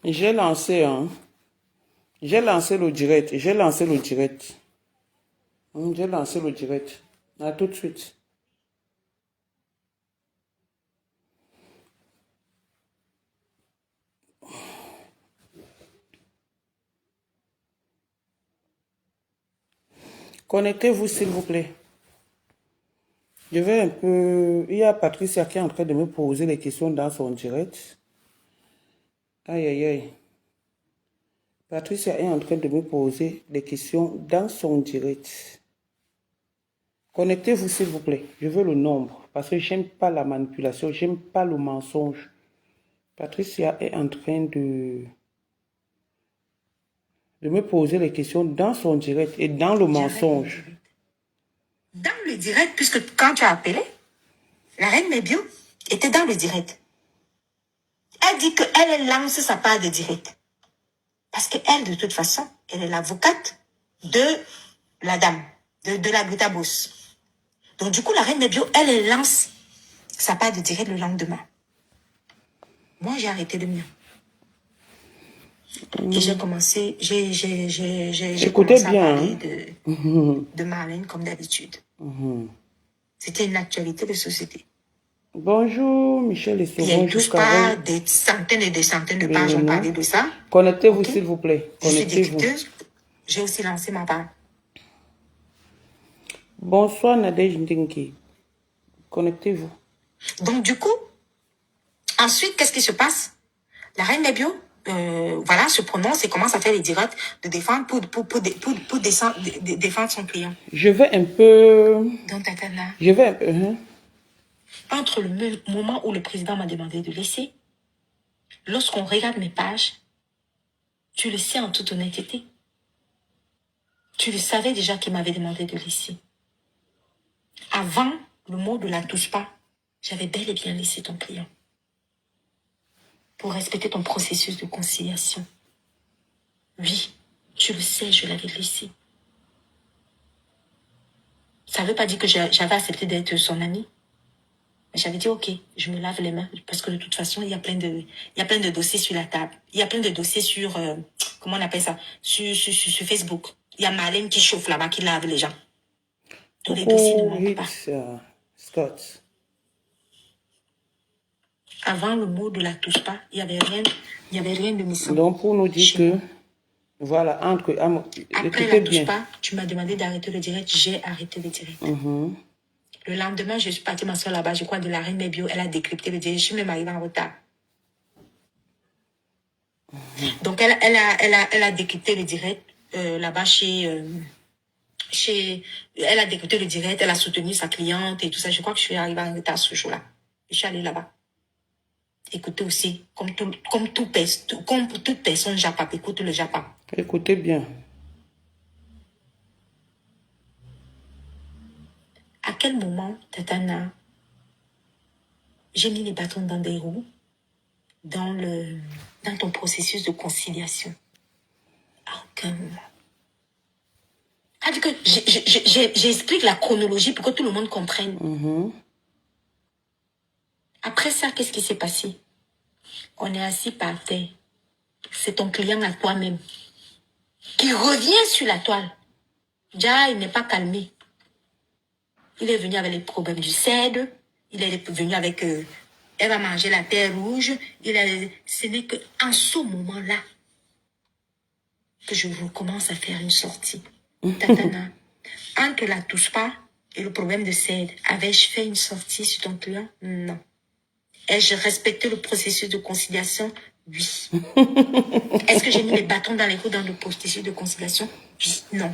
J'ai lancé, hein. J'ai lancé le direct. J'ai lancé le direct. J'ai lancé le direct. À tout de suite. Connectez-vous, s'il vous plaît. Je vais un peu... Il y a Patricia qui est en train de me poser les questions dans son direct. Aïe, aïe, aïe. Patricia est en train de me poser des questions dans son direct. Connectez-vous, s'il vous plaît. Je veux le nombre. Parce que j'aime pas la manipulation. J'aime pas le mensonge. Patricia est en train de me poser les questions dans son direct et dans le mensonge. Dans le direct, puisque quand tu as appelé, la reine Mébio était dans le direct. Elle dit qu'elle lance sa part de direct. Parce qu'elle, de toute façon, elle est l'avocate de la dame, de la Greta Boss. Donc, du coup, la reine Mébio, elle lance sa part de direct le lendemain. Moi, j'ai arrêté le mien. Et j'ai commencé, j'ai Écoutez commencé à bien. parler de Marlène comme d'habitude. C'était une actualité de société. Bonjour Michel et Il y a eu bonjour tous Carole. pas des centaines et des centaines de pages ont parlé de ça. Connectez-vous Ok. s'il vous plaît. Je suis Connectez-vous. députeuse. J'ai aussi lancé ma part. Bonsoir Nadège Ndingi. Connectez-vous. Donc, du coup, ensuite, qu'est-ce qui se passe? La reine Mébio, voilà, se prononce et commence à faire les directs de défendre défendre son client. Je vais un peu... Donc, Tatana, Je vais un peu... entre le moment où le président m'a demandé de laisser, lorsqu'on regarde mes pages, tu le sais en toute honnêteté. Tu le savais déjà qu'il m'avait demandé de laisser. Avant le mot de la touche pas, j'avais bel et bien laissé ton client. Pour respecter ton processus de conciliation. Oui, tu le sais, je l'avais laissé. Ça ne veut pas dire que j'avais accepté d'être son amie. Mais j'avais dit, ok, je me lave les mains. Parce que de toute façon, il y a plein de dossiers sur la table. Il y a plein de dossiers sur, comment on appelle ça, sur Facebook. Il y a Marlène qui chauffe là-bas, qui lave les gens. Tous les dossiers ne manquent pas. Scott. Avant le mot de la touche pas, il y avait rien de méchant. Donc pour nous dire que, voilà, après écoutez la touche bien. pas, tu m'as demandé d'arrêter le direct, j'ai arrêté le direct. Le lendemain, je suis partie m'asseoir là-bas, je crois, de la reine Mébio, elle a décrypté le direct, je suis même arrivée en retard. Donc elle a décrypté le direct là-bas elle a décrypté le direct, elle a soutenu sa cliente et tout ça. Je crois que je suis arrivée en retard ce jour-là. Je suis allée là-bas. Écoutez aussi, comme toute personne japa, écoute le japa. Écoutez bien. À quel moment, Tatana, j'ai mis les bâtons dans des roues dans ton processus de conciliation? À aucun moment. C'est-à-dire que j'explique la chronologie pour que tout le monde comprenne. Après ça, qu'est-ce qui s'est passé? On est assis par terre. C'est ton client à toi-même qui revient sur la toile. Déjà, il n'est pas calmé. Il est venu avec les problèmes du cèdre. Il est venu avec... elle va manger la terre rouge. Ce n'est qu'en ce moment-là que je recommence à faire une sortie. Tatana, entre la touche pas et le problème de cèdre, avais-je fait une sortie sur ton client? Non. Ai-je respecté le processus de conciliation? Oui. Est-ce que j'ai mis les bâtons dans les roues dans le processus de conciliation? Oui. Non.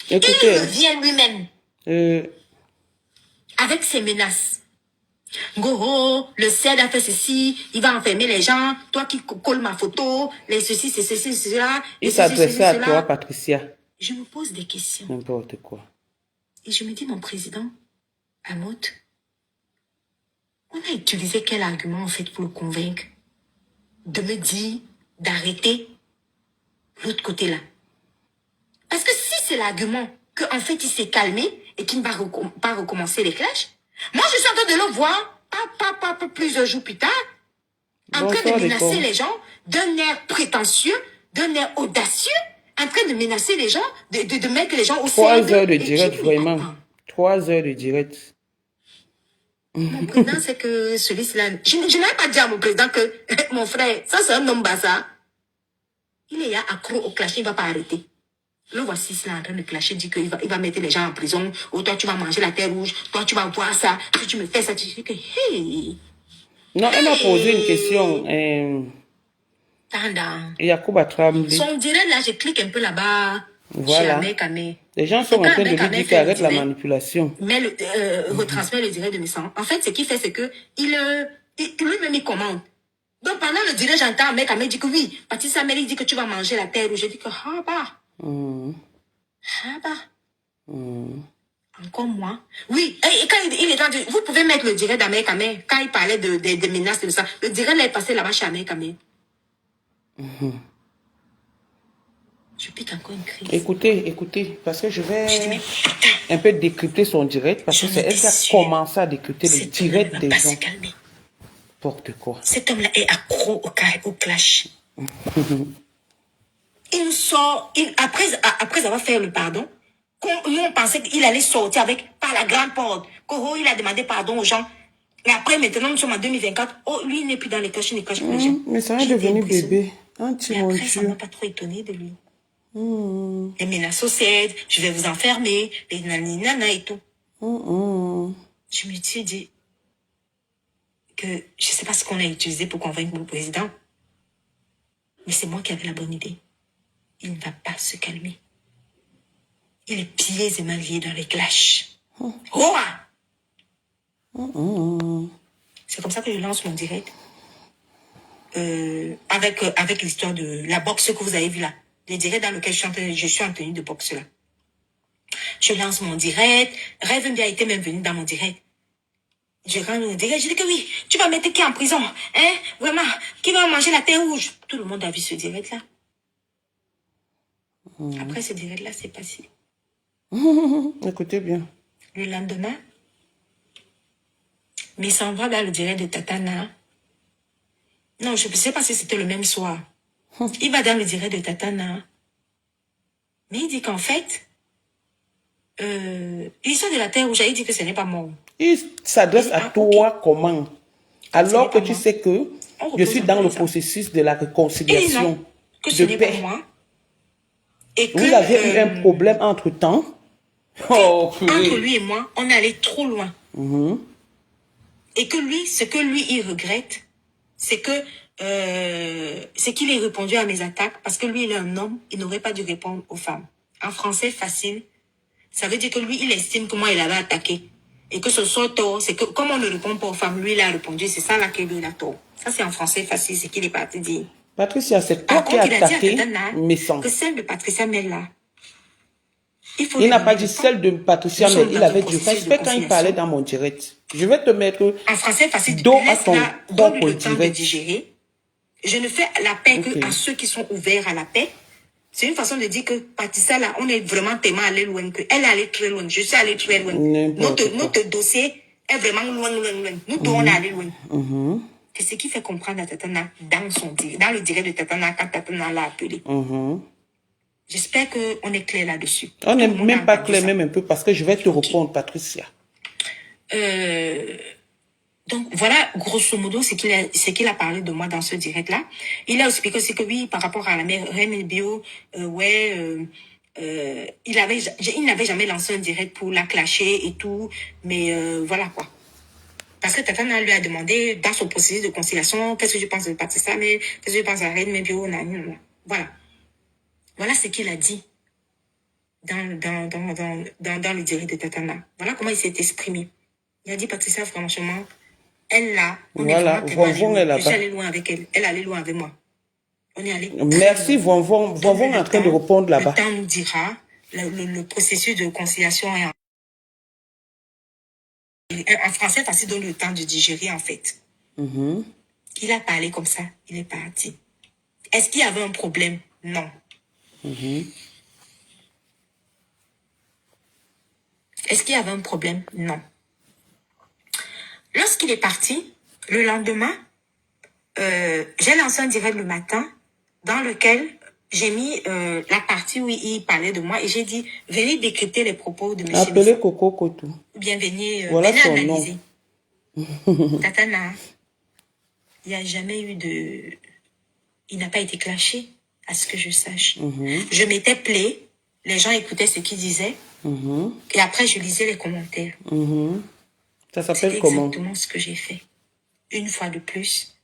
Écoutez. Il revient lui-même. Avec ses menaces. Goro, le cèdre a fait ceci, il va enfermer les gens, toi qui colles ma photo, les ceci, c'est ceci, c'est cela. Il s'adressait à toi, Patricia. Je me pose des questions. N'importe quoi. Et je me dis, mon président, Amout, on a utilisé quel argument en fait pour le convaincre de me dire d'arrêter l'autre côté là? Parce que si c'est l'argument qu'en fait il s'est calmé et qu'il ne va pas recommencer les clashs, moi je suis en train de le voir, pas plusieurs jours plus tard. en train Bonsoir de les menacer corps. les gens d'un air prétentieux, d'un air audacieux, en train de menacer les gens, de mettre les gens au 3 heures CRD. de Et qui direct, ne vraiment. comprend? 3 heures de direct. Mon président, c'est que celui-là... Je n'avais pas dit à mon président que mon frère, ça c'est un homme bazar. Il est accro au clash, il ne va pas arrêter. Le voici là en train de clasher, dit qu'il va mettre les gens en prison. Ou toi, tu vas manger la terre rouge. Toi, tu vas voir ça. Si tu me fais ça, tu dis que... Hey, Non, elle m'a posé une question. Tanda. Yacouba Tremblay. Son direct là, je clique un peu là-bas chez Voilà. Ahmed Kamé. Les gens Et sont quand en train de Ahmed lui Kamé dire fait le qu'arrête la direct, manipulation. retransmet le direct de mes sangs. En fait, ce qu'il fait, c'est que lui-même, il commande. Donc, pendant le direct, j'entends Ahmed Kamé dire que oui, Patricia Mary dit que tu vas manger la terre. Je dis que, ah bah, ah bah. Encore moi. Oui, et quand il est dans vous pouvez mettre le direct d'Ahmed Kamé, quand il parlait des menaces de ça. Le direct là est passé là-bas chez Ahmed Kamé. Je pique encore une crise. Écoutez, parce que je vais Je dis, mais putain, un peu décrypter son direct, parce je que c'est elle qui a m'étais sûre. commencé à décrypter le Cet homme-là ne direct va des pas gens. se calmer. N'importe quoi. Cet homme-là est accro au clash. Il sort, après avoir fait le pardon, nous on pensait qu'il allait sortir par la grande porte. Il a demandé pardon aux gens. Et après, maintenant, nous sommes en 2024. Oh, lui, il n'est plus dans les clashs, il ne clash plus les gens. Mais ça est J'étais devenu impressionnée. bébé. Un petit Mais mon après, ça ne Dieu. m'a pas trop étonné de lui. Les menaces au CED, je vais vous enfermer, les naninana et tout. Je me suis dit que je ne sais pas ce qu'on a utilisé pour convaincre mon président. Mais c'est moi qui avais la bonne idée. Il ne va pas se calmer. Il est pieds et mains liés dans les clashs. Oh! C'est comme ça que je lance mon direct. Avec l'histoire de la boxe que vous avez vu là. Le direct dans lequel je suis en tenue de boxe là. Je lance mon direct. Rêve a été même venu dans mon direct. Je rentre mon direct. Je dis que oui, tu vas mettre qui en prison? Hein? Vraiment? Qui va manger la terre rouge? Tout le monde a vu ce direct là. Après ce direct là, c'est passé. Écoutez bien. Le lendemain, mais il s'envoie dans le direct de Tatana. Non, je ne sais pas si c'était le même soir. Il va dans le direct de Tatana. Mais il dit qu'en fait, l'histoire de la terre rouge, il dit que ce n'est pas mort. Il s'adresse à toi comment? Alors que tu sais que je suis dans le processus de la réconciliation, que ce de n'est pas paix. moi. Et que, Vous avez eu un problème entre-temps. Oh, entre lui et moi, on est allé trop loin. Et que lui, ce que lui, il regrette, c'est que c'est qu'il ait répondu à mes attaques parce que lui, il est un homme, il n'aurait pas dû répondre aux femmes. En français facile, ça veut dire que lui, il estime que moi, il avait attaqué. Et que ce soit tort, c'est que comme on ne répond pas aux femmes, lui, il a répondu, c'est ça là que lui, il a tort. Ça, c'est en français facile, c'est qu'il est parti dire. Patricia, c'est toi qui as attaqué mes sangs. Que celle de Patricia Mella. Il n'a pas dit celle de Patricia, mais il avait du respect quand il parlait dans mon direct. Je vais te mettre en français facile, dos à ton propre le temps de direct. digérer. Je ne fais la paix que à ceux qui sont ouverts à la paix. C'est une façon de dire que Patricia, là, on est vraiment tellement allé loin, que elle est allée très loin. Je suis allée très loin. Notre dossier est vraiment loin. Nous deux, on est allé loin. C'est ce qui fait comprendre à Tatana dans le direct de Tatana quand Tatana l'a appelé. J'espère qu'on est clair là-dessus. On n'est même pas clair, même un peu, parce que je vais te répondre, Patricia. Donc, voilà, grosso modo, ce qu'il a parlé de moi dans ce direct-là. Il a expliqué aussi que oui, par rapport à la mère Reine Bio, il n'avait jamais lancé un direct pour la clasher et tout, mais voilà quoi. Parce que Tatana lui a demandé, dans son processus de conciliation, qu'est-ce que je pense de Patricia, mais qu'est-ce que je pense de la Reine Bio, voilà. Voilà ce qu'il a dit dans le direct de Tatana. Voilà comment il s'est exprimé. Il a dit, Patricia, franchement, elle là, voilà, Vonvon est là-bas. Je suis allée loin avec elle. Elle est allée loin avec moi. On est allé. Merci, Vonvon. Vonvon est en train de répondre là-bas. Le temps nous dira. Le processus de conciliation est en français facile, donne le temps de digérer, en fait. Il a parlé comme ça. Il est parti. Est-ce qu'il y avait un problème? Non. Est-ce qu'il y avait un problème? Non. Lorsqu'il est parti, le lendemain, j'ai lancé un direct le matin dans lequel j'ai mis la partie où il parlait de moi et j'ai dit, venez décrypter les propos de M. Appelez Coco Koto. Bienvenue, Voilà venez son analyser. nom. Tatana, il n'y a jamais eu de... Il n'a pas été clashé, à ce que je sache. Je m'étais plaît, les gens écoutaient ce qu'il disait, et après je lisais les commentaires. Ça s'appelle C'est comment? exactement ce que j'ai fait. Une fois de plus,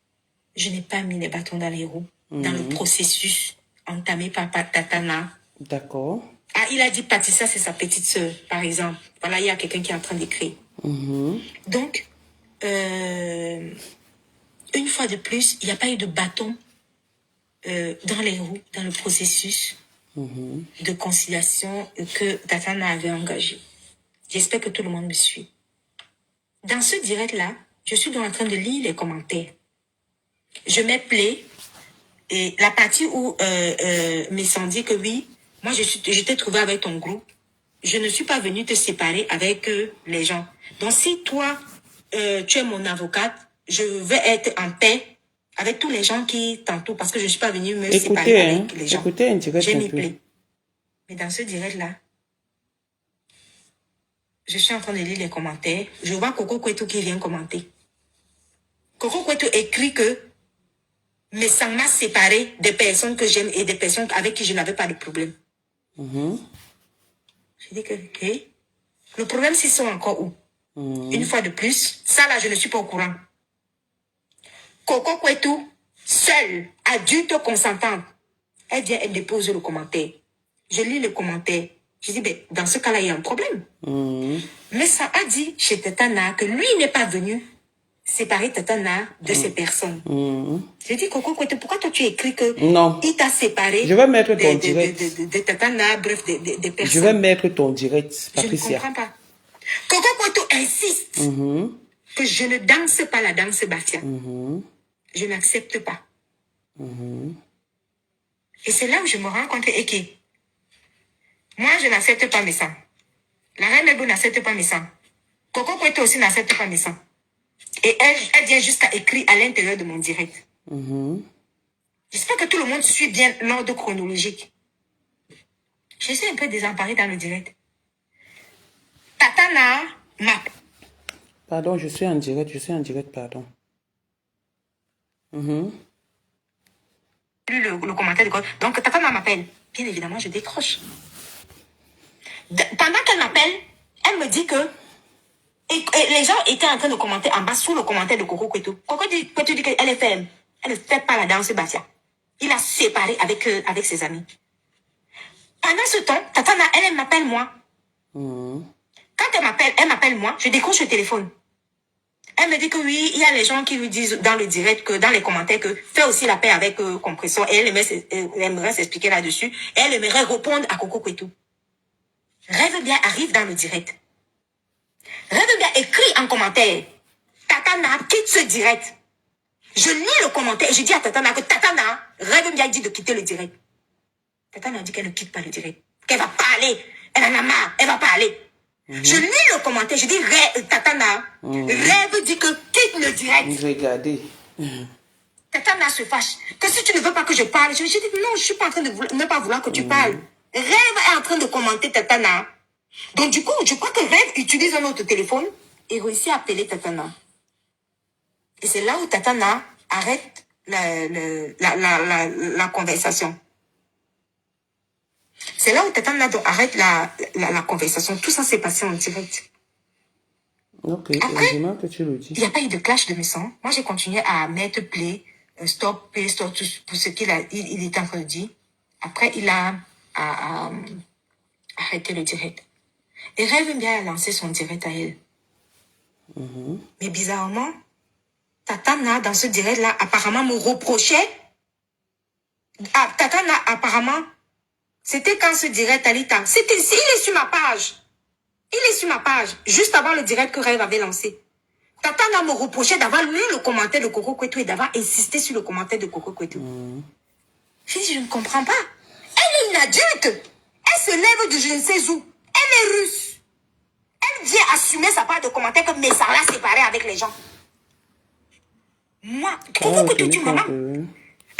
je n'ai pas mis les bâtons dans les roues, dans le processus entamé par Tatana. D'accord. Ah, il a dit Patissa, c'est sa petite sœur, par exemple. Voilà, il y a quelqu'un qui est en train d'écrire. Donc, une fois de plus, il n'y a pas eu de bâton dans les roues, dans le processus de conciliation que Tatana avait engagé. J'espère que tout le monde me suit. Dans ce direct-là, je suis donc en train de lire les commentaires. Je mets play et la partie où Messan dit que oui, moi je t'ai trouvé avec ton groupe. Je ne suis pas venue te séparer avec les gens. Donc si toi, tu es mon avocate, je vais être en paix avec tous les gens qui t'entourent parce que je ne suis pas venue me séparer avec les gens. Écoutez un direct J'ai un mis peu. play. Mais dans ce direct-là, je suis en train de lire les commentaires. Je vois Coco Kwetu qui vient commenter. Coco Kwetu écrit que mais ça m'a séparé des personnes que j'aime et des personnes avec qui je n'avais pas de problème. J'ai dit que, ok. Le problème, s'ils sont encore où? Une fois de plus, ça là, je ne suis pas au courant. Coco Kwetu, seule, adulte consentante, elle vient, elle dépose le commentaire. Je lis le commentaire. Je dis, ben, dans ce cas-là, il y a un problème. Mais ça a dit chez Tatana que lui n'est pas venu séparer Tatana de ces personnes. J'ai dit, Coco Kwetu, pourquoi toi tu écris que Non. il t'a séparé Je vais mettre ton direct. de Tatana, bref, des personnes. Je vais mettre ton direct, Je ne Patricia. comprends pas. Coco Kwetu insiste que je ne danse pas la danse Bafia. Je n'accepte pas. Et c'est là où je me rends compte que, ok, moi je n'accepte pas mes sangs. La reine Ebo n'accepte pas mes sangs. Coco Kwetu aussi n'accepte pas mes sangs. Et elle vient juste à écrire à l'intérieur de mon direct. J'espère que tout le monde suit bien l'ordre chronologique. Je suis un peu désemparée dans le direct. Tatana m'a... Pardon, je suis en direct, pardon. lu le commentaire de code. Donc, Tatana m'appelle. Bien évidemment, je décroche. Pendant qu'elle m'appelle, elle me dit que et les gens étaient en train de commenter en bas sous le commentaire de Coco Kwetu. Coco Kwetu dit qu'elle est ferme. Elle ne fait pas la danse Bafia. Il a séparé avec ses amis. Pendant ce temps, Tatana, elle m'appelle moi. Quand elle m'appelle moi, je décroche le téléphone. Elle me dit que oui, il y a les gens qui lui disent dans le direct, que dans les commentaires, que fais aussi la paix avec Compressor. Et elle aimerait s'expliquer là-dessus. Et elle aimerait répondre à Coco Kwetu. Rêve bien arrive dans le direct. Rêve bien écrit en commentaire. Tatana quitte ce direct. Je lis le commentaire et je dis à Tatana que Tatana, Rêve bien dit de quitter le direct. Tatana dit qu'elle ne quitte pas le direct. Qu'elle va parler. Elle en a marre. Elle va parler. Je lis le commentaire. Je dis Tatana. Rêve dit que quitte le direct. Regardez. Tatana se fâche. Que si tu ne veux pas que je parle, je dis non, je ne suis pas en train de ne pas vouloir que tu parles. Rêve est en train de commenter Tatana. Donc du coup, je crois que Rêve utilise un autre téléphone et réussit à appeler Tatana. Et c'est là où Tatana arrête la conversation. C'est là où Tatana arrête la conversation. Tout ça s'est passé en direct. Ok, après, heureusement que tu le dis. Il n'y a pas eu de clash de maison. Moi, j'ai continué à mettre play, stop, play, stop, tout pour ce qu'il était en train de dire. Après, il a arrêté le direct. Et Rêve bien a lancé son direct à elle. Mais bizarrement, Tatana, dans ce direct-là, apparemment me reprochait. Tatana, apparemment, c'était quand ce direct Alita. Il est sur ma page. Il est sur ma page, juste avant le direct que Rêve avait lancé. Tatana me reprochait d'avoir lu le commentaire de Coco Kwetu et d'avoir insisté sur le commentaire de Coco Kwetu. Je dis, je ne comprends pas. Elle est une adulte. Elle se lève de je ne sais où. Elle est russe. Elle vient assumer sa part de commentaire que Messara l'a séparée avec les gens. Moi, Ça va Coco Koto, retenir tu ton maman. peu.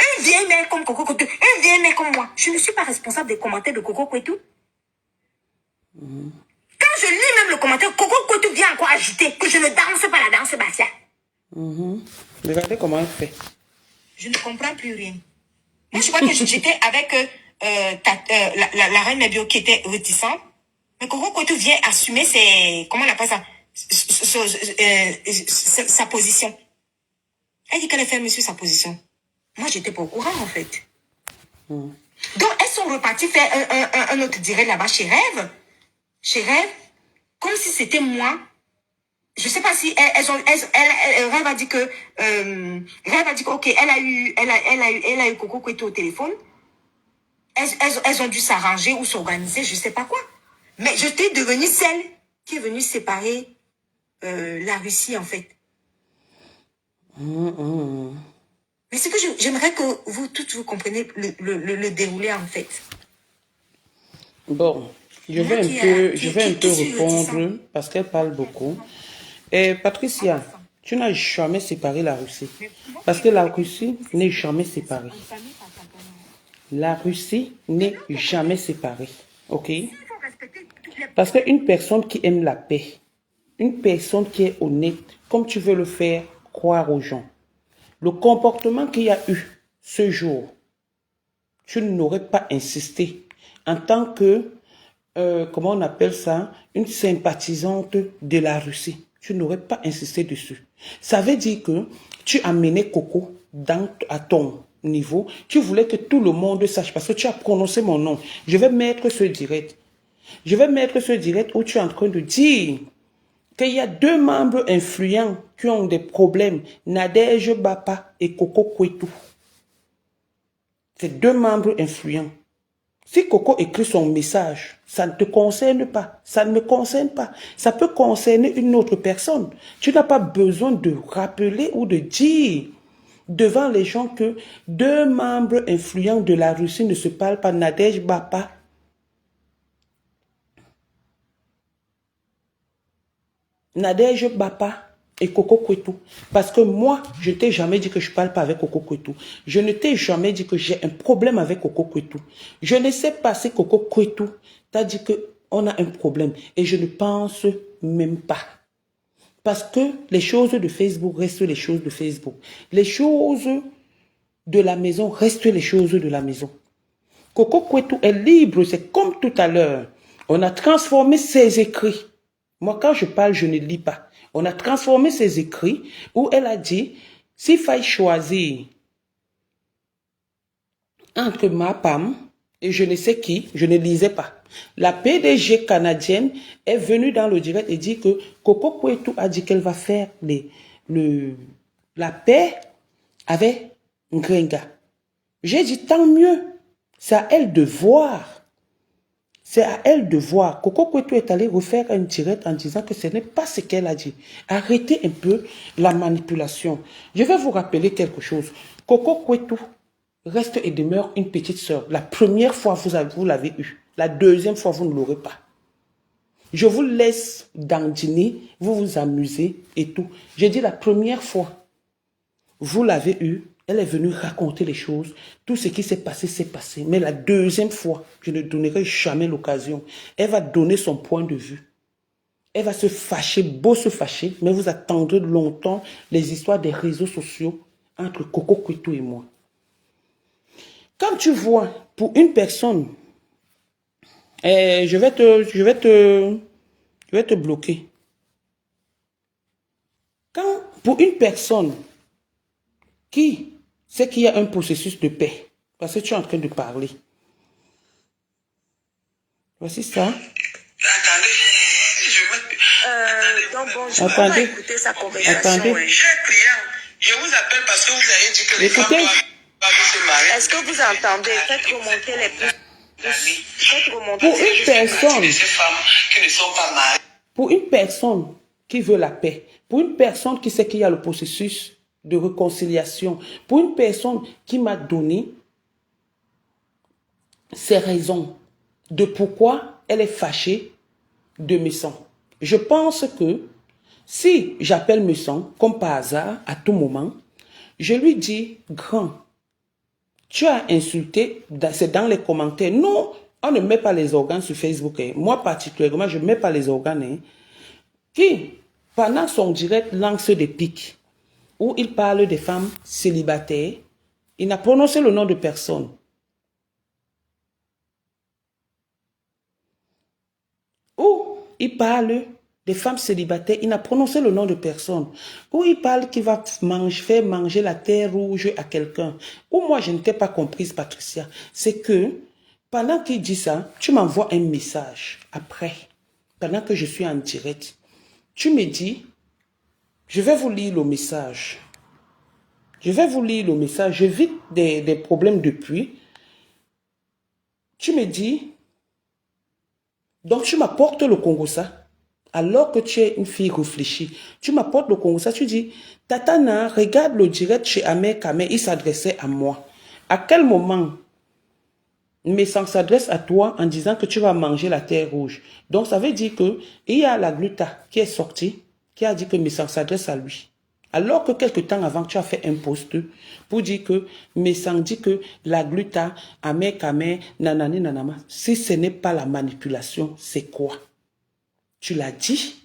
Un vieil mec comme Coco Koto, un vieil mec comme moi. Je ne suis pas responsable des commentaires de Coco Koto. Quand je lis même le commentaire, Coco Koto vient encore ajouter que je ne danse pas la danse Bassia. Regardez comment elle fait. Je ne comprends plus rien. Moi, je crois que j'étais avec la reine Nabio qui était réticente. Mais Coco Koto vient assumer ses... Comment on appelle ça? Sa position. Elle dit qu'elle est ferme sur sa position. Moi, j'étais pas au courant, en fait. Donc, elles sont reparties faire un autre direct là-bas chez Rêve. Chez Rêve. Comme si c'était moi. Je sais pas si Rêve a dit que Rêve a dit que ok, elle a eu Coco Koto au téléphone. Elles ont dû s'arranger ou s'organiser, je sais pas quoi. Mais je t'ai devenue celle qui est venue séparer la Russie en fait. Mais c'est que j'aimerais que vous toutes vous compreniez le déroulé en fait. Bon, je vais un peu répondre parce qu'elle parle beaucoup. Et Patricia, tu n'as jamais séparé la Russie. Parce que la Russie n'est jamais séparée. La Russie n'est jamais séparée. Ok? Parce qu'une personne qui aime la paix, une personne qui est honnête, comme tu veux le faire croire aux gens, le comportement qu'il y a eu ce jour, tu n'aurais pas insisté en tant que, comment on appelle ça, une sympathisante de la Russie. Tu n'aurais pas insisté dessus. Ça veut dire que tu as mené Coco à ton niveau. Tu voulais que tout le monde sache parce que tu as prononcé mon nom. Je vais mettre ce direct. Je vais mettre ce direct où tu es en train de dire qu'il y a deux membres influents qui ont des problèmes. Nadège Bapa et Coco Kwetu. C'est deux membres influents. Si Coco écrit son message, ça ne te concerne pas, ça ne me concerne pas. Ça peut concerner une autre personne. Tu n'as pas besoin de rappeler ou de dire devant les gens que deux membres influents de la Russie ne se parlent pas, Nadège Bapa. Nadège Bapa et Coco Kwetu. Parce que moi, je ne t'ai jamais dit que je ne parle pas avec Coco Kwetu. Je ne t'ai jamais dit que j'ai un problème avec Coco Kwetu. Je ne sais pas si Coco Kwetu t'a dit qu'on a un problème. Et je ne pense même pas. Parce que les choses de Facebook restent les choses de Facebook. Les choses de la maison restent les choses de la maison. Coco Kwetu est libre. C'est comme tout à l'heure. On a transformé ses écrits. Moi, quand je parle, je ne lis pas. On a transformé ses écrits où elle a dit, s'il faille choisir entre ma PAM et je ne sais qui, je ne lisais pas. La PDG canadienne est venue dans le direct et dit que Coco Kwetu a dit qu'elle va faire la paix avec Ngrenga. J'ai dit tant mieux, c'est à elle de voir. C'est à elle de voir. Coco Kwetu est allée refaire un direct en disant que ce n'est pas ce qu'elle a dit. Arrêtez un peu la manipulation. Je vais vous rappeler quelque chose. Coco Kwetu reste et demeure une petite sœur. La première fois, vous l'avez eu. La deuxième fois, vous ne l'aurez pas. Je vous laisse dandiner, vous vous amusez et tout. J'ai dit la première fois, vous l'avez eu. Elle est venue raconter les choses. Tout ce qui s'est passé, s'est passé. Mais la deuxième fois, je ne donnerai jamais l'occasion. Elle va donner son point de vue. Elle va se fâcher, beau se fâcher, mais vous attendrez longtemps les histoires des réseaux sociaux entre Coco Kwetu et moi. Quand tu vois, pour une personne, je vais te bloquer. Quand, pour une personne qui sait qu'il y a un processus de paix, parce que tu es en train de parler. Voici ça. Attendez, Donc bon, je Attendez. vais écouter sa conversation. Attendez. cher client, je vous appelle parce que vous avez dit que les femmes Écoutez. doivent pas se marier. Est-ce que vous entendez? Faites remonter les pouces. Faites remonter Pour une personne, De ces femmes qui ne sont pas mariées. pour une personne qui veut la paix, pour une personne qui sait qu'il y a le processus de réconciliation, pour une personne qui m'a donné ses raisons de pourquoi elle est fâchée de Messon. Je pense que si j'appelle Messon, comme par hasard, à tout moment, Je lui dis, grand, tu as insulté, c'est dans les commentaires. Non, on ne met pas les organes sur Facebook. Hein. Moi particulièrement, je ne mets pas les organes. Hein. Qui, pendant son direct, lance des pics, où il parle des femmes célibataires, il n'a prononcé le nom de personne. Où il parle des femmes célibataires, il n'a prononcé le nom de personne. Où il parle qu'il va faire manger la terre rouge à quelqu'un. Où moi, je n'étais pas comprise, Patricia. C'est que, pendant qu'il dit ça, tu m'envoies un message après, pendant que je suis en direct. Tu me dis, je vais vous lire le message. Je vais vous lire le message. Je vis des problèmes depuis. Tu me dis, donc tu m'apportes le Congossa, alors que tu es une fille réfléchie. Tu m'apportes le Congossa, tu dis, Tatana, regarde le direct chez Amer Kamer, il s'adressait à moi. À quel moment Messang s'adresse à toi en disant que tu vas manger la terre rouge? Donc ça veut dire que il y a la Gluta qui est sortie, qui a dit que Messang s'adresse à lui. Alors que quelque temps avant, tu as fait un post pour dire que Messang dit que la Gluta, Amer Kamer, nanani nanama. Si ce n'est pas la manipulation, c'est quoi? Tu l'as dit.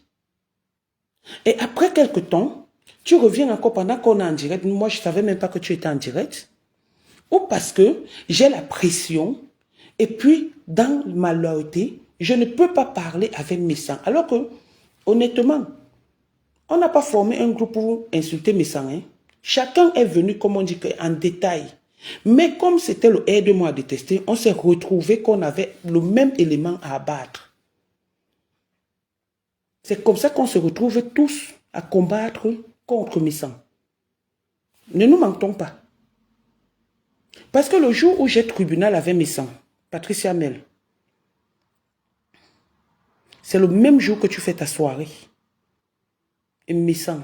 Et après quelque temps, tu reviens encore pendant qu'on est en direct. Moi, je ne savais même pas que tu étais en direct. Ou parce que j'ai la pression. Et puis, dans ma loyauté, je ne peux pas parler avec Messang. Alors que, honnêtement, on n'a pas formé un groupe pour insulter Messang. Hein. Chacun est venu, comme on dit, en détail. Mais comme c'était le aide-moi à détester, on s'est retrouvé qu'on avait le même élément à abattre. C'est comme ça qu'on se retrouve tous à combattre contre Messang. Ne nous mentons pas. Parce que le jour où j'ai tribunal avec Messang, Patricia Mel, c'est le même jour que tu fais ta soirée. Et Messang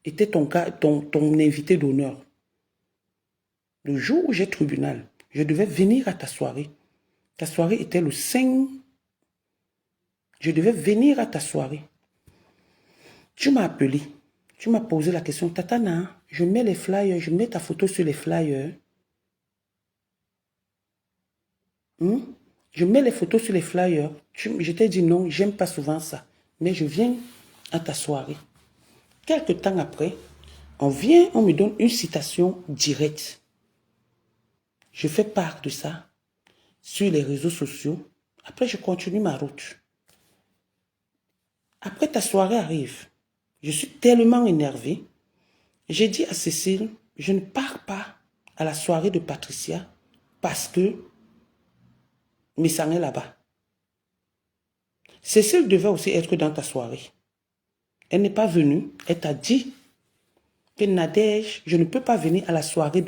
était ton invité d'honneur. Le jour où j'ai tribunal, je devais venir à ta soirée. Ta soirée était le 5. Je devais venir à ta soirée. Tu m'as appelé. Tu m'as posé la question. Tatana, je mets les flyers, je mets ta photo sur les flyers. Je mets les photos sur les flyers. Je t'ai dit non, j'aime pas souvent ça. Mais je viens à ta soirée. Quelque temps après, on vient, on me donne une citation directe. Je fais part de ça sur les réseaux sociaux. Après, je continue ma route. Après, ta soirée arrive. Je suis tellement énervé. J'ai dit à Cécile, je ne pars pas à la soirée de Patricia parce que Messang est là-bas. Cécile devait aussi être dans ta soirée. Elle n'est pas venue. Elle t'a dit que Nadège, je ne peux pas venir à la soirée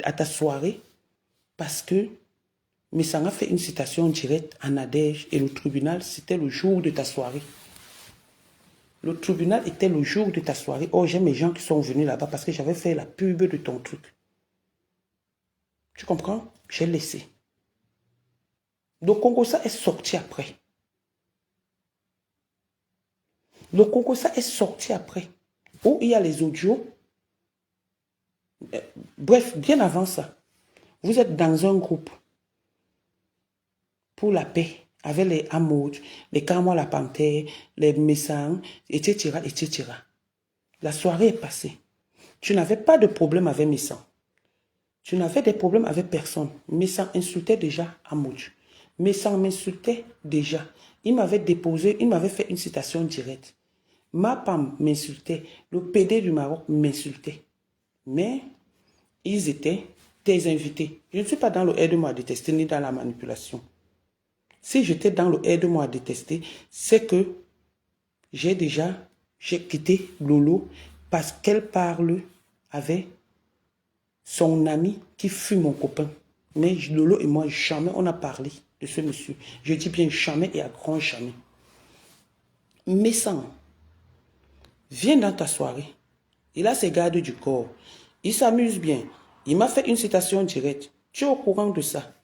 à ta soirée parce que Messang a fait une citation directe à Nadège et le tribunal, c'était le jour de ta soirée. Le tribunal était le jour de ta soirée. Oh, j'ai mes gens qui sont venus là-bas parce que j'avais fait la pub de ton truc. Tu comprends? J'ai laissé. Le Congossa est sorti après. Le Congossa est sorti après. Où il y a les audios. Bref, bien avant ça. Vous êtes dans un groupe pour la paix. Avec les Hamoud, les Kamois la Panthère, les Messang, etc., etc. La soirée est passée. Tu n'avais pas de problème avec Messang. Tu n'avais des problèmes avec personne. Messang insultait déjà Hamoud. Messang m'insultait déjà. Il m'avait déposé, il m'avait fait une citation directe. Ma femme m'insultait. Le PD du Maroc m'insultait. Mais ils étaient tes invités. Je ne suis pas dans le aide-moi à détester ni dans la manipulation. Si j'étais dans le aide-moi à détester, c'est que j'ai quitté Lolo parce qu'elle parle avec son ami qui fut mon copain. Mais Lolo et moi, jamais on a parlé de ce monsieur. Je dis bien jamais et à grand jamais. Messang, viens dans ta soirée. Il a ses gardes du corps. Il s'amuse bien. Il m'a fait une citation directe. Tu es au courant de ça.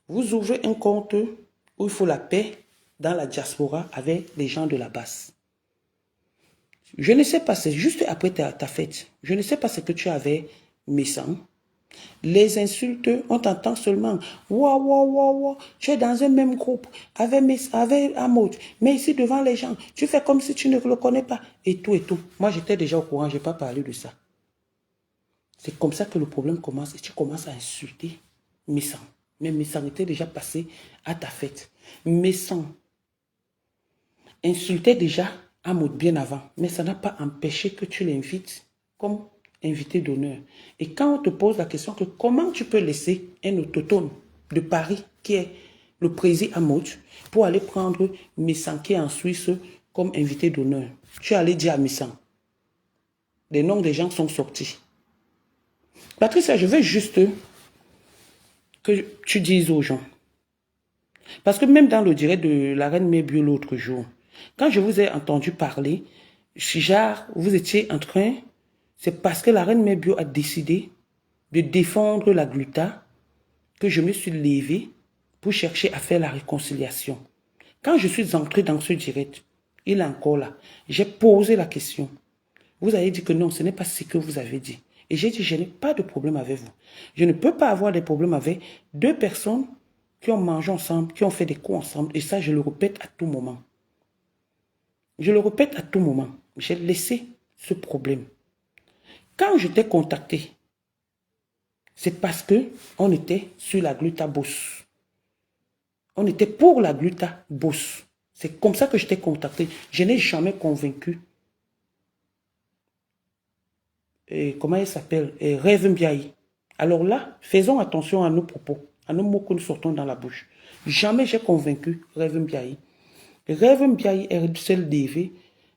Vous ouvrez un compte où il faut la paix dans la diaspora avec les gens de la basse. Je ne sais pas, c'est juste après ta fête. Je ne sais pas ce que tu avais, Messan. Les insultes, on t'entend seulement. Waouh, waouh, waouh, waouh. Tu es dans un même groupe avec Amod. Mais ici, devant les gens, tu fais comme si tu ne le connais pas. Et tout, et tout. Moi, j'étais déjà au courant, je n'ai pas parlé de ça. C'est comme ça que le problème commence. Et tu commences à insulter Messan. Mais Messan était déjà passé à ta fête. Messan insultait déjà Amod bien avant. Mais ça n'a pas empêché que tu l'invites comme invité d'honneur. Et quand on te pose la question que comment tu peux laisser un autochtone de Paris qui est le président Amod pour aller prendre Messan qui est en Suisse comme invité d'honneur, tu es allé dire à Messan. Les noms des gens sont sortis. Patricia, je veux juste que tu dises aux gens. Parce que même dans le direct de la Reine Mébio l'autre jour, quand je vous ai entendu parler, genre, vous étiez en train, c'est parce que la Reine Mébio a décidé de défendre la gluta que je me suis levée pour chercher à faire la réconciliation. Quand je suis entrée dans ce direct, il est encore là. J'ai posé la question. Vous avez dit que non, ce n'est pas ce que vous avez dit. Et j'ai dit, je n'ai pas de problème avec vous. Je ne peux pas avoir des problèmes avec deux personnes qui ont mangé ensemble, qui ont fait des coups ensemble. Et ça, je le répète à tout moment. Je le répète à tout moment. J'ai laissé ce problème. Quand je t'ai contacté, c'est parce que on était sur la gluta boss. On était pour la gluta boss. C'est comme ça que je t'ai contacté. Je n'ai jamais convaincu. Et comment elle s'appelle? Rêve Mbiaï. Alors là, faisons attention à nos propos, à nos mots que nous sortons dans la bouche. Jamais j'ai convaincu Rêve Mbiaï. Rêve Mbiaï est seul levé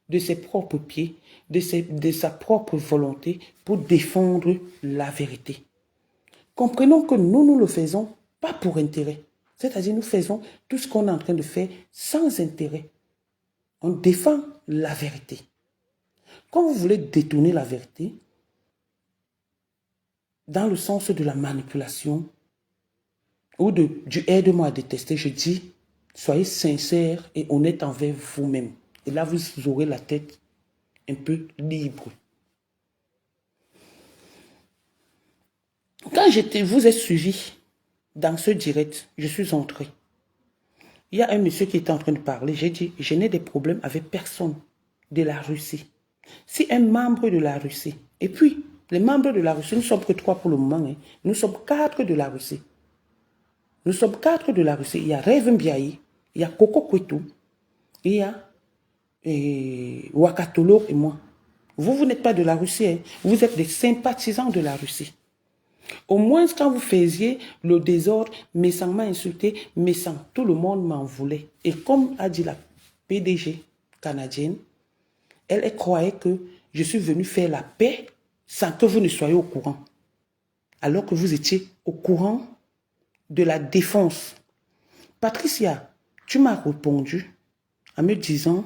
de ses propres pieds, de sa propre volonté pour défendre la vérité. Comprenons que nous le faisons pas pour intérêt. C'est-à-dire nous faisons tout ce qu'on est en train de faire sans intérêt. On défend la vérité. Quand vous voulez détourner la vérité, dans le sens de la manipulation ou du aide-moi à détester, je dis, soyez sincère et honnête envers vous-même. Et là, vous aurez la tête un peu libre. Quand vous ai suivi dans ce direct, je suis entré. Il y a un monsieur qui était en train de parler. J'ai dit, je n'ai des problèmes avec personne de la Russie. Si un membre de la Russie, et puis, les membres de la Russie, nous ne sommes que 3 pour le moment. Hein. Nous sommes 4 de la Russie. Nous sommes 4 de la Russie. Il y a Rêve Mbiaï, il y a Coco Kwetu, il y a Wakatolo et moi. Vous n'êtes pas de la Russie. Hein. Vous êtes des sympathisants de la Russie. Au moins, quand vous faisiez le désordre, Messan m'a insulté, Messan, tout le monde m'en voulait. Et comme a dit la PDG canadienne, elle croyait que je suis venu faire la paix sans que vous ne soyez au courant. Alors que vous étiez au courant de la défense. Patricia, tu m'as répondu en me disant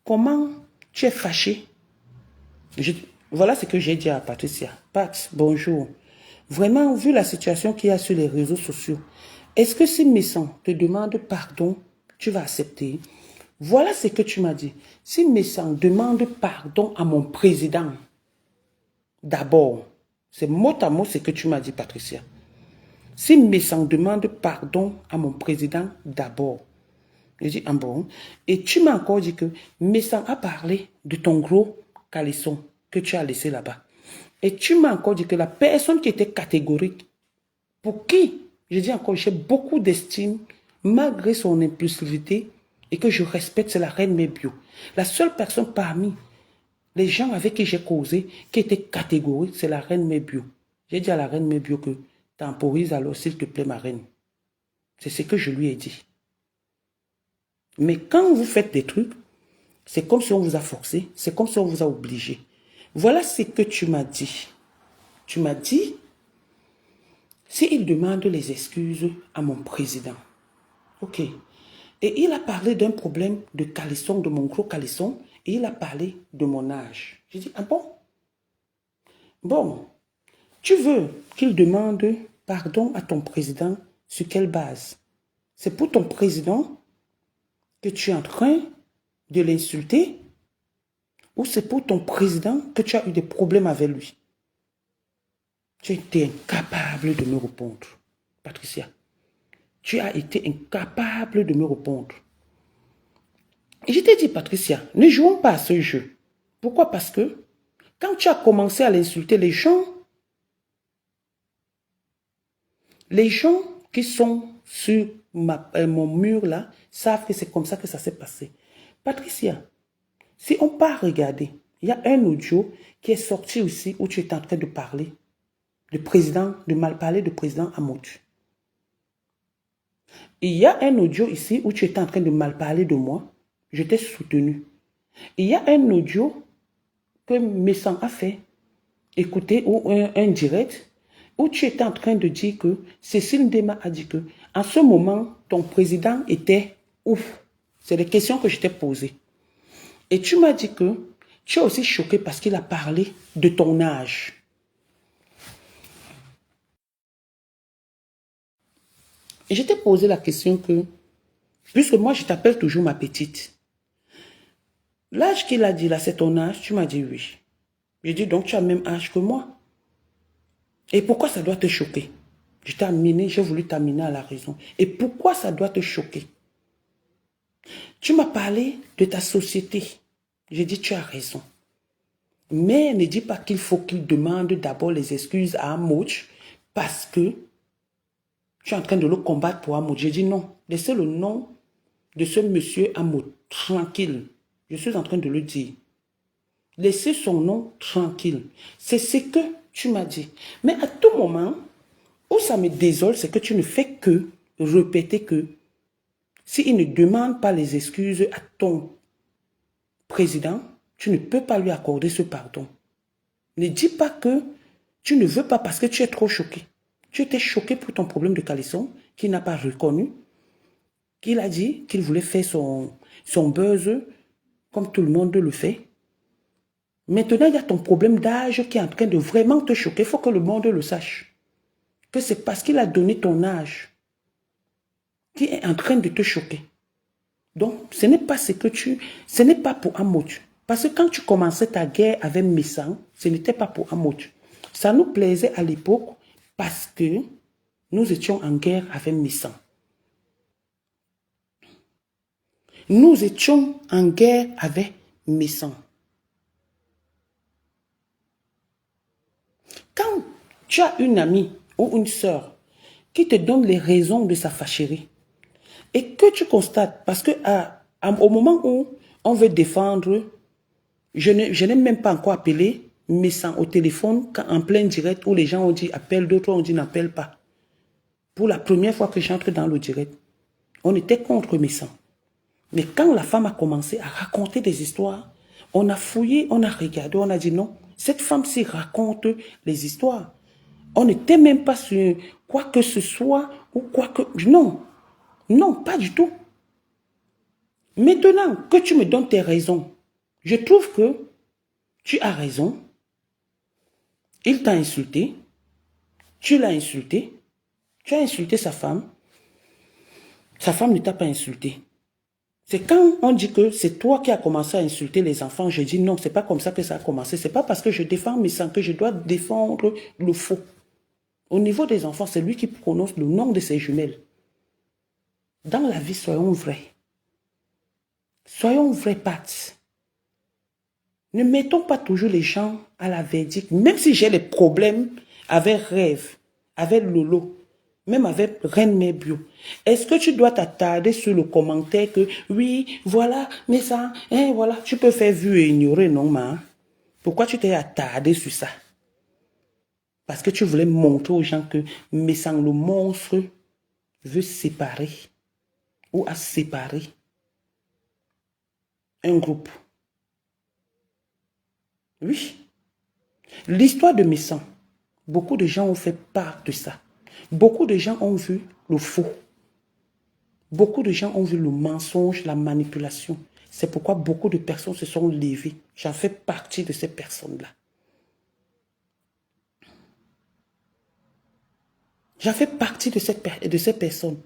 comment tu es fâchée. Voilà ce que j'ai dit à Patricia. Pat, bonjour. Vraiment, vu la situation qu'il y a sur les réseaux sociaux, est-ce que si Messan te demande pardon, tu vas accepter? Voilà ce que tu m'as dit. Si Messan demande pardon à mon président, d'abord, c'est mot à mot ce que tu m'as dit, Patricia. Si Messan demande pardon à mon président, d'abord. Je dis, ah bon. Et tu m'as encore dit que Messan a parlé de ton gros caleçon que tu as laissé là-bas. Et tu m'as encore dit que la personne qui était catégorique, pour qui, je dis encore, j'ai beaucoup d'estime, malgré son impulsivité, et que je respecte, c'est la Reine Mébio. La seule personne parmi les gens avec qui j'ai causé, qui était catégorique, c'est la Reine Mébio. J'ai dit à la Reine Mébio que temporise alors, s'il te plaît, ma reine. C'est ce que je lui ai dit. Mais quand vous faites des trucs, c'est comme si on vous a forcé, c'est comme si on vous a obligé. Voilà ce que tu m'as dit. Tu m'as dit, s'il demande les excuses à mon président, ok. Et il a parlé d'un problème de caleçon, de mon gros caleçon, et il a parlé de mon âge. J'ai dit, ah bon? Bon, tu veux qu'il demande pardon à ton président sur quelle base? C'est pour ton président que tu es en train de l'insulter? ou c'est pour ton président que tu as eu des problèmes avec lui. Tu as été incapable de me répondre, Patricia. Tu as été incapable de me répondre. Et je t'ai dit, Patricia, ne jouons pas à ce jeu. Pourquoi? Parce que quand tu as commencé à l'insulter, les gens qui sont sur mon mur là savent que c'est comme ça que ça s'est passé. Patricia, si on part regarder, il y a un audio qui est sorti aussi où tu es en train de parler de mal parler du président Amout. Il y a un audio ici où tu étais en train de mal parler de moi. Je t'ai soutenu. Il y a un audio que Messan a fait, écouter, ou un direct, où tu étais en train de dire que Cécile Ndema a dit que en ce moment, ton président était ouf. C'est les questions que je t'ai posées. Et tu m'as dit que tu es aussi choqué parce qu'il a parlé de ton âge. Et je t'ai posé la question que, puisque moi je t'appelle toujours ma petite, l'âge qu'il a dit là, c'est ton âge? Tu m'as dit oui. J'ai dit donc tu as le même âge que moi. Et pourquoi ça doit te choquer? Je t'ai amené, j'ai voulu t'amener à la raison. Et pourquoi ça doit te choquer? Tu m'as parlé de ta société. J'ai dit tu as raison. Mais ne dis pas qu'il faut qu'il demande d'abord les excuses à Amouch parce que tu es en train de le combattre pour Amouch. J'ai dit non, laissez le nom de ce monsieur Amouch tranquille. Je suis en train de le dire. Laissez son nom tranquille. C'est ce que tu m'as dit. Mais à tout moment, où ça me désole, c'est que tu ne fais que répéter que s'il ne demande pas les excuses à ton président, tu ne peux pas lui accorder ce pardon. Ne dis pas que tu ne veux pas parce que tu es trop choqué. Tu étais choqué pour ton problème de caleçon qu'il n'a pas reconnu, qu'il a dit qu'il voulait faire son buzz comme tout le monde le fait. Maintenant, il y a ton problème d'âge qui est en train de vraiment te choquer. Il faut que le monde le sache. Que c'est parce qu'il a donné ton âge qui est en train de te choquer. Donc, ce n'est pas ce n'est pas pour Amouch. Parce que quand tu commençais ta guerre avec Messan, ce n'était pas pour Amouch. Ça nous plaisait à l'époque parce que nous étions en guerre avec Messan. Nous étions en guerre avec Messan. Quand tu as une amie ou une sœur qui te donne les raisons de sa fâcherie et que tu constates, parce que au moment où on veut défendre, je n'ai même pas encore appelé Messan au téléphone en plein direct où les gens ont dit appelle, d'autres ont dit n'appelle pas. Pour la première fois que j'entre dans le direct, on était contre Messan. Mais quand la femme a commencé à raconter des histoires, on a fouillé, on a regardé, on a dit non, cette femme-ci raconte les histoires. On n'était même pas sur quoi que ce soit ou quoi que... Non, non, pas du tout. Maintenant que tu me donnes tes raisons, je trouve que tu as raison. Il t'a insulté. Tu l'as insulté. Tu as insulté sa femme. Sa femme ne t'a pas insulté. C'est quand on dit que c'est toi qui as commencé à insulter les enfants, je dis non, c'est pas comme ça que ça a commencé. C'est pas parce que je défends mes sangs que je dois défendre le faux. Au niveau des enfants, c'est lui qui prononce le nom de ses jumelles. Dans la vie, soyons vrais. Soyons vrais, Pat. Ne mettons pas toujours les gens à la verdict. Même si j'ai les problèmes avec Rêve, avec Lolo, même avec Reine Mère Bio. Est-ce que tu dois t'attarder sur le commentaire que oui, voilà, mais ça, hein, voilà, tu peux faire vue et ignorer, non, ma? Pourquoi tu t'es attardé sur ça? Parce que tu voulais montrer aux gens que Messan, le monstre, veut séparer ou a séparé un groupe. Oui. L'histoire de Messan, beaucoup de gens ont fait part de ça. Beaucoup de gens ont vu le faux. Beaucoup de gens ont vu le mensonge, la manipulation. C'est pourquoi beaucoup de personnes se sont levées. J'en fais partie de ces personnes-là. J'en fais partie de ces personnes.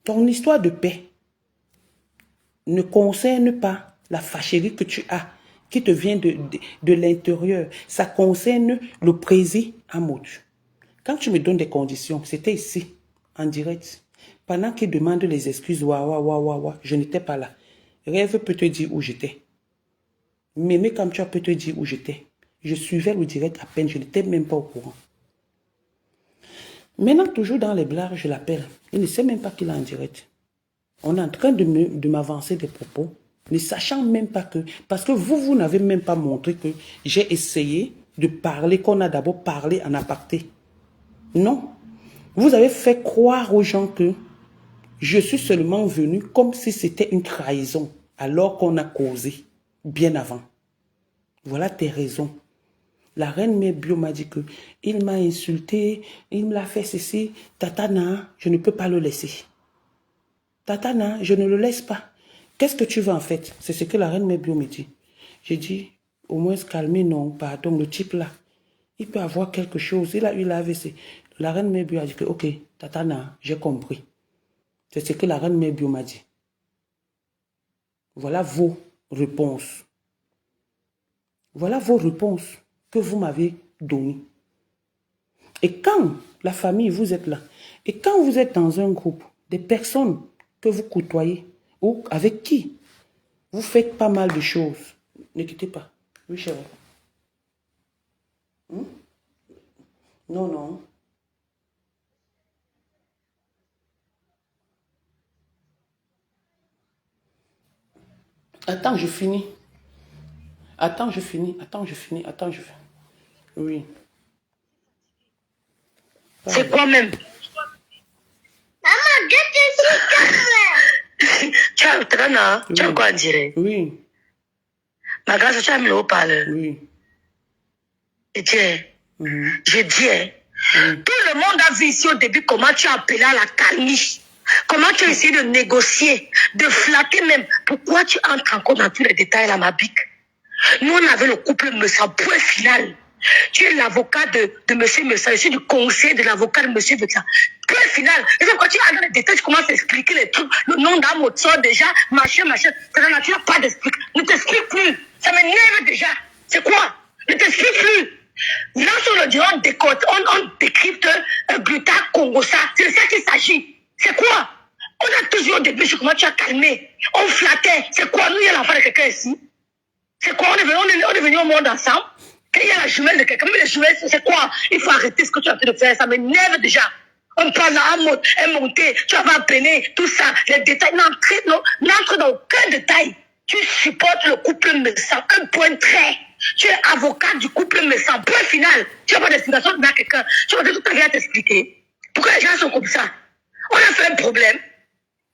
Ton histoire de paix ne concerne pas la fâcherie que tu as, qui te vient de l'intérieur. Ça concerne le président Amout. Quand tu me donnes des conditions, c'était ici, en direct. Pendant qu'il demande les excuses, je n'étais pas là. Rêve peut te dire où j'étais. Mémé Kamcha peut te dire où j'étais. Je suivais le direct à peine, je n'étais même pas au courant. Maintenant, toujours dans les blagues, je l'appelle. Il ne sait même pas qu'il est en direct. On est en train de m'avancer des propos, ne sachant même pas que... Parce que vous n'avez même pas montré que j'ai essayé de parler, qu'on a d'abord parlé en aparté. Non. Vous avez fait croire aux gens que je suis seulement venu comme si c'était une trahison, alors qu'on a causé bien avant. Voilà tes raisons. La reine Mebio m'a dit que il m'a insulté, il me l'a fait ceci. Tatana, je ne peux pas le laisser. Tatana, je ne le laisse pas. Qu'est-ce que tu veux en fait? C'est ce que la reine Mebio me dit. J'ai dit, au moins se calmer, non, pardon, le type là, il peut avoir quelque chose. Il a eu l'AVC. La reine Mebio a dit que, ok, Tatana, j'ai compris. C'est ce que la reine Mebio m'a dit. Voilà vos réponses. Voilà vos réponses que vous m'avez données. Et quand la famille, vous êtes là, et quand vous êtes dans un groupe, des personnes que vous côtoyez, ou avec qui vous faites pas mal de choses, ne quittez pas. Oui, chérie. Non, non. Attends, je finis. Attends, je finis. Oui. C'est quoi même? Maman, tu as Trana, tu as quoi à dire? Oui. Ma grâce, tu as mis le haut-parleur. Oui. Et tiens, je dis, tout le monde a vu ici au début comment tu as appelé à la calmie. Comment tu as essayé de négocier, de flatter même. Pourquoi tu entres encore dans tous les détails là, ma bique? Nous, on avait le couple Messa, point final. Tu es l'avocat de M. Messa, je suis du conseil de l'avocat de M. Messa. Point final. Et donc, quand tu vas dans les détails, tu commences à expliquer les trucs, le nom d'un sort déjà, machin. Tu n'as pas d'explique. Ne t'explique plus. Ça m'énerve déjà. C'est quoi? Ne t'explique plus. Là, sur le divan, on décrypte Gluta Congosa. C'est de ça qu'il s'agit. C'est quoi? On a toujours au début sur comment tu as calmé. On flattait. C'est quoi? Nous, il y a l'enfant de quelqu'un ici. C'est quoi? On est venu au monde ensemble. Quand il y a la jumelle de quelqu'un, mais les jumelles, c'est quoi? Il faut arrêter ce que tu es en train de faire. Ça m'énerve déjà. On parle à un monté, tu vas appeler, tout ça, les détails. N'entre dans aucun détail. Tu supportes le couple Messa, un point trait. Tu es avocat du couple Messa, point final. Tu n'as pas d'explication de quelqu'un. Tu vas tout à l'heure t'expliquer. Pourquoi les gens sont comme ça? On a fait un problème.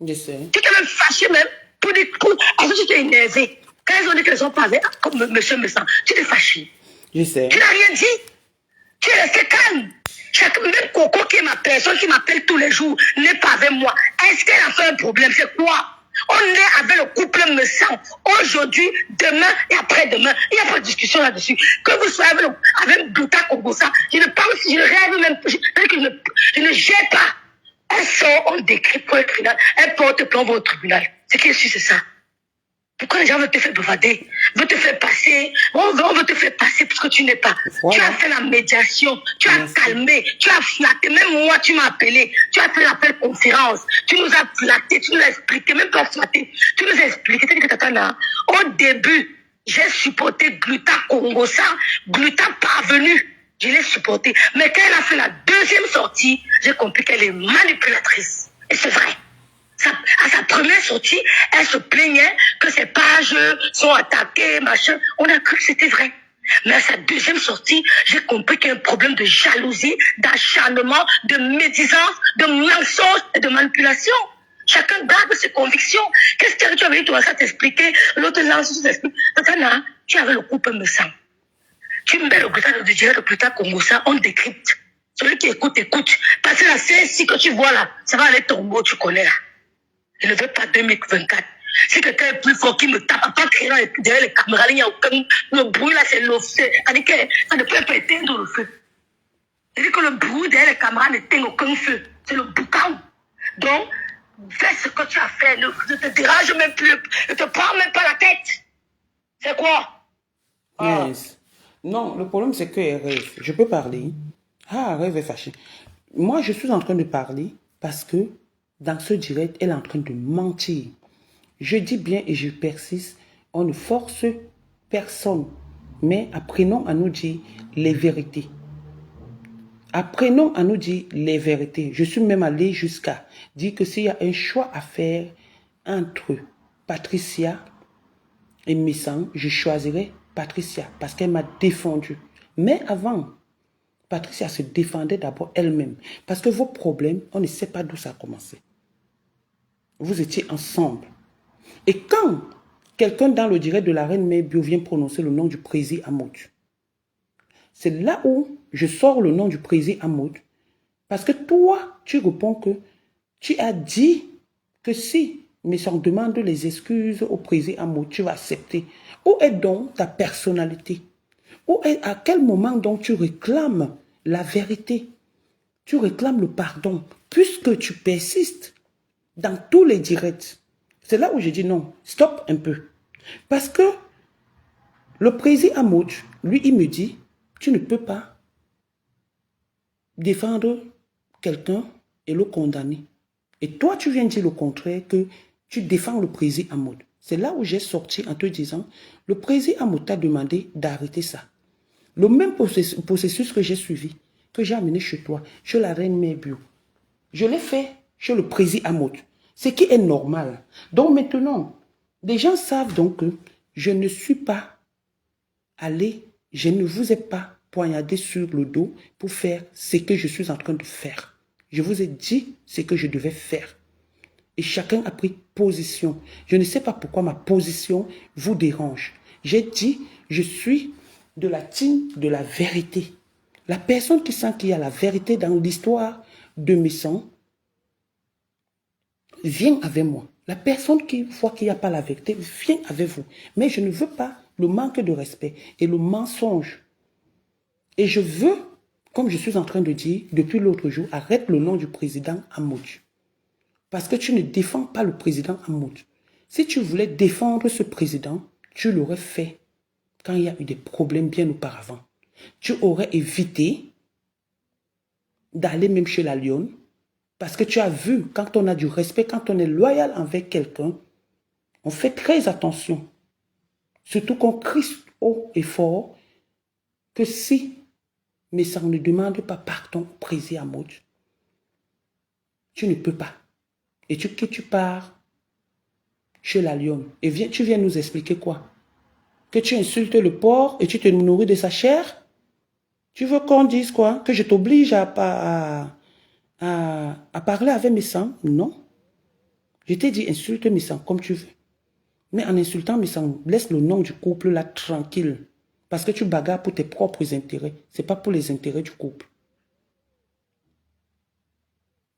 Je sais. Tu t'es même fâché même pour des coups. Alors tu t'es énervé. Quand ils ont dit qu'ils ont parlé comme M. Messa, tu t'es fâché. Je sais. Tu n'as rien dit. Tu es resté calme. Même Coco qui est ma personne, qui m'appelle tous les jours, n'est pas avec moi. Est-ce qu'elle a fait un problème? C'est quoi? On est avec le couple Messa. Aujourd'hui, demain et après-demain. Il n'y a pas de discussion là-dessus. Que vous soyez avec Gluta Congosa, je ne parle, je ne rêve même, je ne jette pas. Elle sort, on décrit pour le tribunal. Elle porte plainte au tribunal. C'est qu'elle suit, c'est ça. Pourquoi les gens veulent te faire bavader, veulent te faire passer, on veut te faire passer parce que tu n'es pas. Voilà. Tu as fait la médiation, tu as calmé, tu as flatté, même moi tu m'as appelé, tu as fait l'appel conférence, tu nous as flatté, tu nous as expliqué, même pas flatté, tu nous as expliqué, tu as dit que Tatana, au début, j'ai supporté Gluta Congosa, Gluta parvenu, je l'ai supporté, mais quand elle a fait la deuxième sortie, j'ai compris qu'elle est manipulatrice, et c'est vrai. À sa première sortie, elle se plaignait que ses pages sont attaquées, machin. On a cru que c'était vrai. Mais à sa deuxième sortie, j'ai compris qu'il y a un problème de jalousie, d'acharnement, de médisance, de mensonge et de manipulation. Chacun garde ses convictions. Qu'est-ce que tu avais dit, tu vas t'expliquer, l'autre lance, tu t'expliques. Tatana, tu avais le couple me sang. Tu mets le gluta de Dieu, le gluta Congosa, on décrypte. Celui qui écoute, écoute. Parce que la CSI que tu vois là, ça va aller tomber, tu connais là. Je ne veux pas 2024. Si quelqu'un est plus fort qui me tape, pas crier derrière les caméras, il n'y a aucun. Le bruit là, c'est le feu. C'est-à-dire que ça ne peut pas éteindre le feu. C'est-à-dire que le bruit derrière les caméras n'éteint aucun feu. C'est le boucan. Donc, fais ce que tu as fait. Ne te dérange même plus. Ne te prends même pas la tête. C'est quoi? Yes. Non, le problème c'est qu'elle rêve. Je peux parler. Ah, rêve est fâchée. Moi, je suis en train de parler parce que dans ce direct, elle est en train de mentir. Je dis bien et je persiste, on ne force personne, mais apprenons à nous dire les vérités. Apprenons à nous dire les vérités. Je suis même allé jusqu'à dire que s'il y a un choix à faire entre Patricia et Missang, je choisirais Patricia parce qu'elle m'a défendu. Mais avant, Patricia se défendait d'abord elle-même. Parce que vos problèmes, on ne sait pas d'où ça a commencé. Vous étiez ensemble. Et quand quelqu'un dans le direct de la Reine Mère Bio vient prononcer le nom du président Amoud, c'est là où je sors le nom du président Amoud. Parce que toi, tu réponds que tu as dit que si Messang demande les excuses au président Amoud, tu vas accepter. Où est donc ta personnalité? À quel moment donc tu réclames la vérité? Tu réclames le pardon, puisque tu persistes dans tous les directs. C'est là où je dis non, stop un peu. Parce que le président Amoud, lui, il me dit, tu ne peux pas défendre quelqu'un et le condamner. Et toi, tu viens dire le contraire, que tu défends le président Amoud. C'est là où j'ai sorti en te disant, le président Amoud t'a demandé d'arrêter ça. Le même processus que j'ai suivi, que j'ai amené chez toi, chez la Reine Mère Bio, je l'ai fait chez le président Amoud. Ce qui est normal. Donc maintenant, les gens savent donc que je ne suis pas allé, je ne vous ai pas poignardé sur le dos pour faire ce que je suis en train de faire. Je vous ai dit ce que je devais faire. Et chacun a pris position. Je ne sais pas pourquoi ma position vous dérange. J'ai dit, je suis de la team de la vérité. La personne qui sent qu'il y a la vérité dans l'histoire de Messang, viens avec moi. La personne qui voit qu'il n'y a pas la vérité, viens avec vous. Mais je ne veux pas le manque de respect et le mensonge. Et je veux, comme je suis en train de dire depuis l'autre jour, arrête le nom du président Amoud. Parce que tu ne défends pas le président Amoud. Si tu voulais défendre ce président, tu l'aurais fait quand il y a eu des problèmes bien auparavant. Tu aurais évité d'aller même chez la Lionne. Parce que tu as vu, quand on a du respect, quand on est loyal avec quelqu'un, on fait très attention. Surtout qu'on crie haut et fort que si Messang ne demande pas pardon au président Amoud, tu ne peux pas. Et tu pars chez la Lionne. Et tu viens nous expliquer quoi? Que tu insultes le porc et tu te nourris de sa chair? Tu veux qu'on dise quoi? Que je t'oblige à parler avec Messang? Non. Je t'ai dit insulte Messang comme tu veux. Mais en insultant Messang, laisse le nom du couple là tranquille. Parce que tu bagarres pour tes propres intérêts. Ce n'est pas pour les intérêts du couple.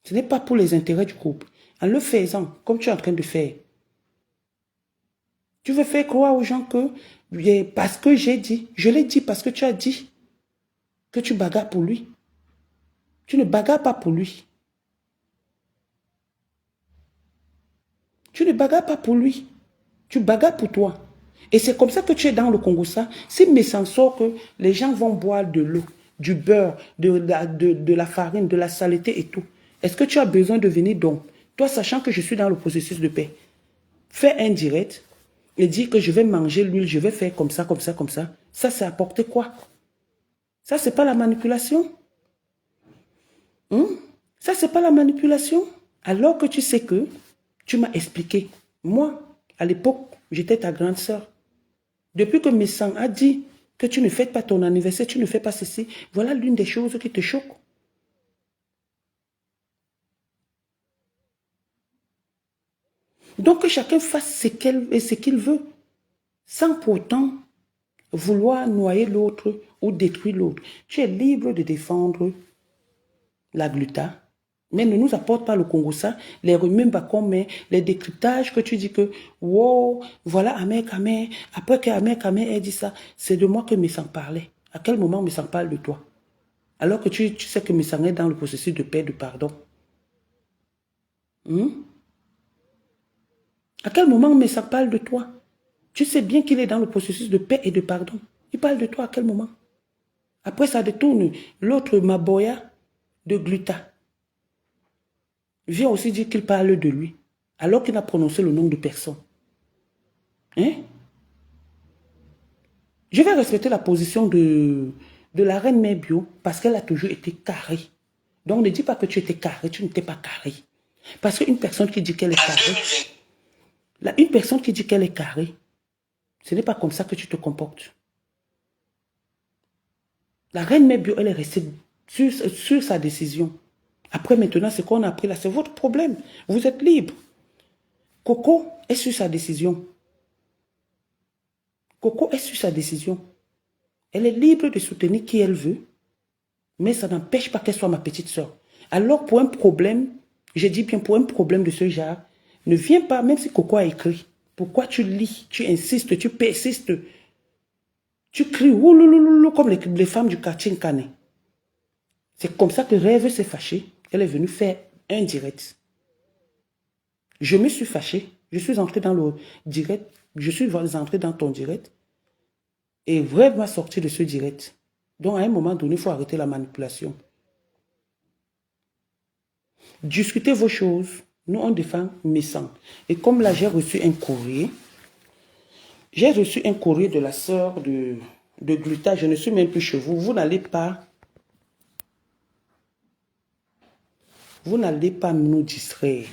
Ce n'est pas pour les intérêts du couple. En le faisant, comme tu es en train de faire, tu veux faire croire aux gens que, parce que j'ai dit, je l'ai dit parce que tu as dit que tu bagarres pour lui. Tu ne bagarres pas pour lui. Tu ne bagarres pas pour lui. Tu bagarres pour toi. Et c'est comme ça que tu es dans le Congo. Ça. Si Messang sort que les gens vont boire de l'eau, du beurre, de la farine, de la saleté et tout, est-ce que tu as besoin de venir donc, toi sachant que je suis dans le processus de paix, fais un direct et dire que je vais manger l'huile, je vais faire comme ça, comme ça, comme ça. Ça, c'est apporter quoi? Ça, c'est pas la manipulation? Ça, c'est pas la manipulation? Alors que tu sais que tu m'as expliqué. Moi, à l'époque, j'étais ta grande sœur. Depuis que Messang a dit que tu ne fêtes pas ton anniversaire, tu ne fais pas ceci, voilà l'une des choses qui te choque. Donc que chacun fasse ce qu'il veut, sans pourtant vouloir noyer l'autre ou détruire l'autre. Tu es libre de défendre la gluta, mais ne nous apporte pas le Congo ça, les remèdes bacon, les décryptages que tu dis que, wow, voilà Ahmed Kamé, après que Ahmed Kamé ait dit ça, c'est de moi que Messang parlait. À quel moment Messang parle de toi? Alors que tu sais que Messang est dans le processus de paix, de pardon. À quel moment Messang parle de toi? Tu sais bien qu'il est dans le processus de paix et de pardon. Il parle de toi à quel moment? Après, ça détourne. L'autre Maboya de Gluta vient aussi dire qu'il parle de lui, alors qu'il n'a prononcé le nom de personne. Hein? Je vais respecter la position de la reine Mère Bio parce qu'elle a toujours été carrée. Donc ne dis pas que tu étais carré, tu n'étais pas carré. Parce qu'une personne qui dit qu'elle est carrée, une personne qui dit qu'elle est carrée, ce n'est pas comme ça que tu te comportes. La reine Mère Bio, elle est restée sur sa décision. Après maintenant, ce qu'on a pris là, c'est votre problème. Vous êtes libre. Coco est sur sa décision. Coco est sur sa décision. Elle est libre de soutenir qui elle veut, mais ça n'empêche pas qu'elle soit ma petite soeur. Alors pour un problème, je dis bien pour un problème de ce genre, ne viens pas, même si Coco a écrit. Pourquoi tu lis, tu insistes, tu persistes, tu cries ouloulouloulou comme les femmes du quartier Nkane. C'est comme ça que Rêve s'est fâchée. Elle est venue faire un direct. Je me suis fâchée. Je suis entrée dans le direct. Je suis entrée dans ton direct. Et Rêve m'a sorti de ce direct. Donc à un moment donné, il faut arrêter la manipulation. Discutez vos choses. Nous, on défend mes sangs. Et comme là, j'ai reçu un courrier. J'ai reçu un courrier de la sœur de Gluta. Je ne suis même plus chez vous. Vous n'allez pas nous distraire.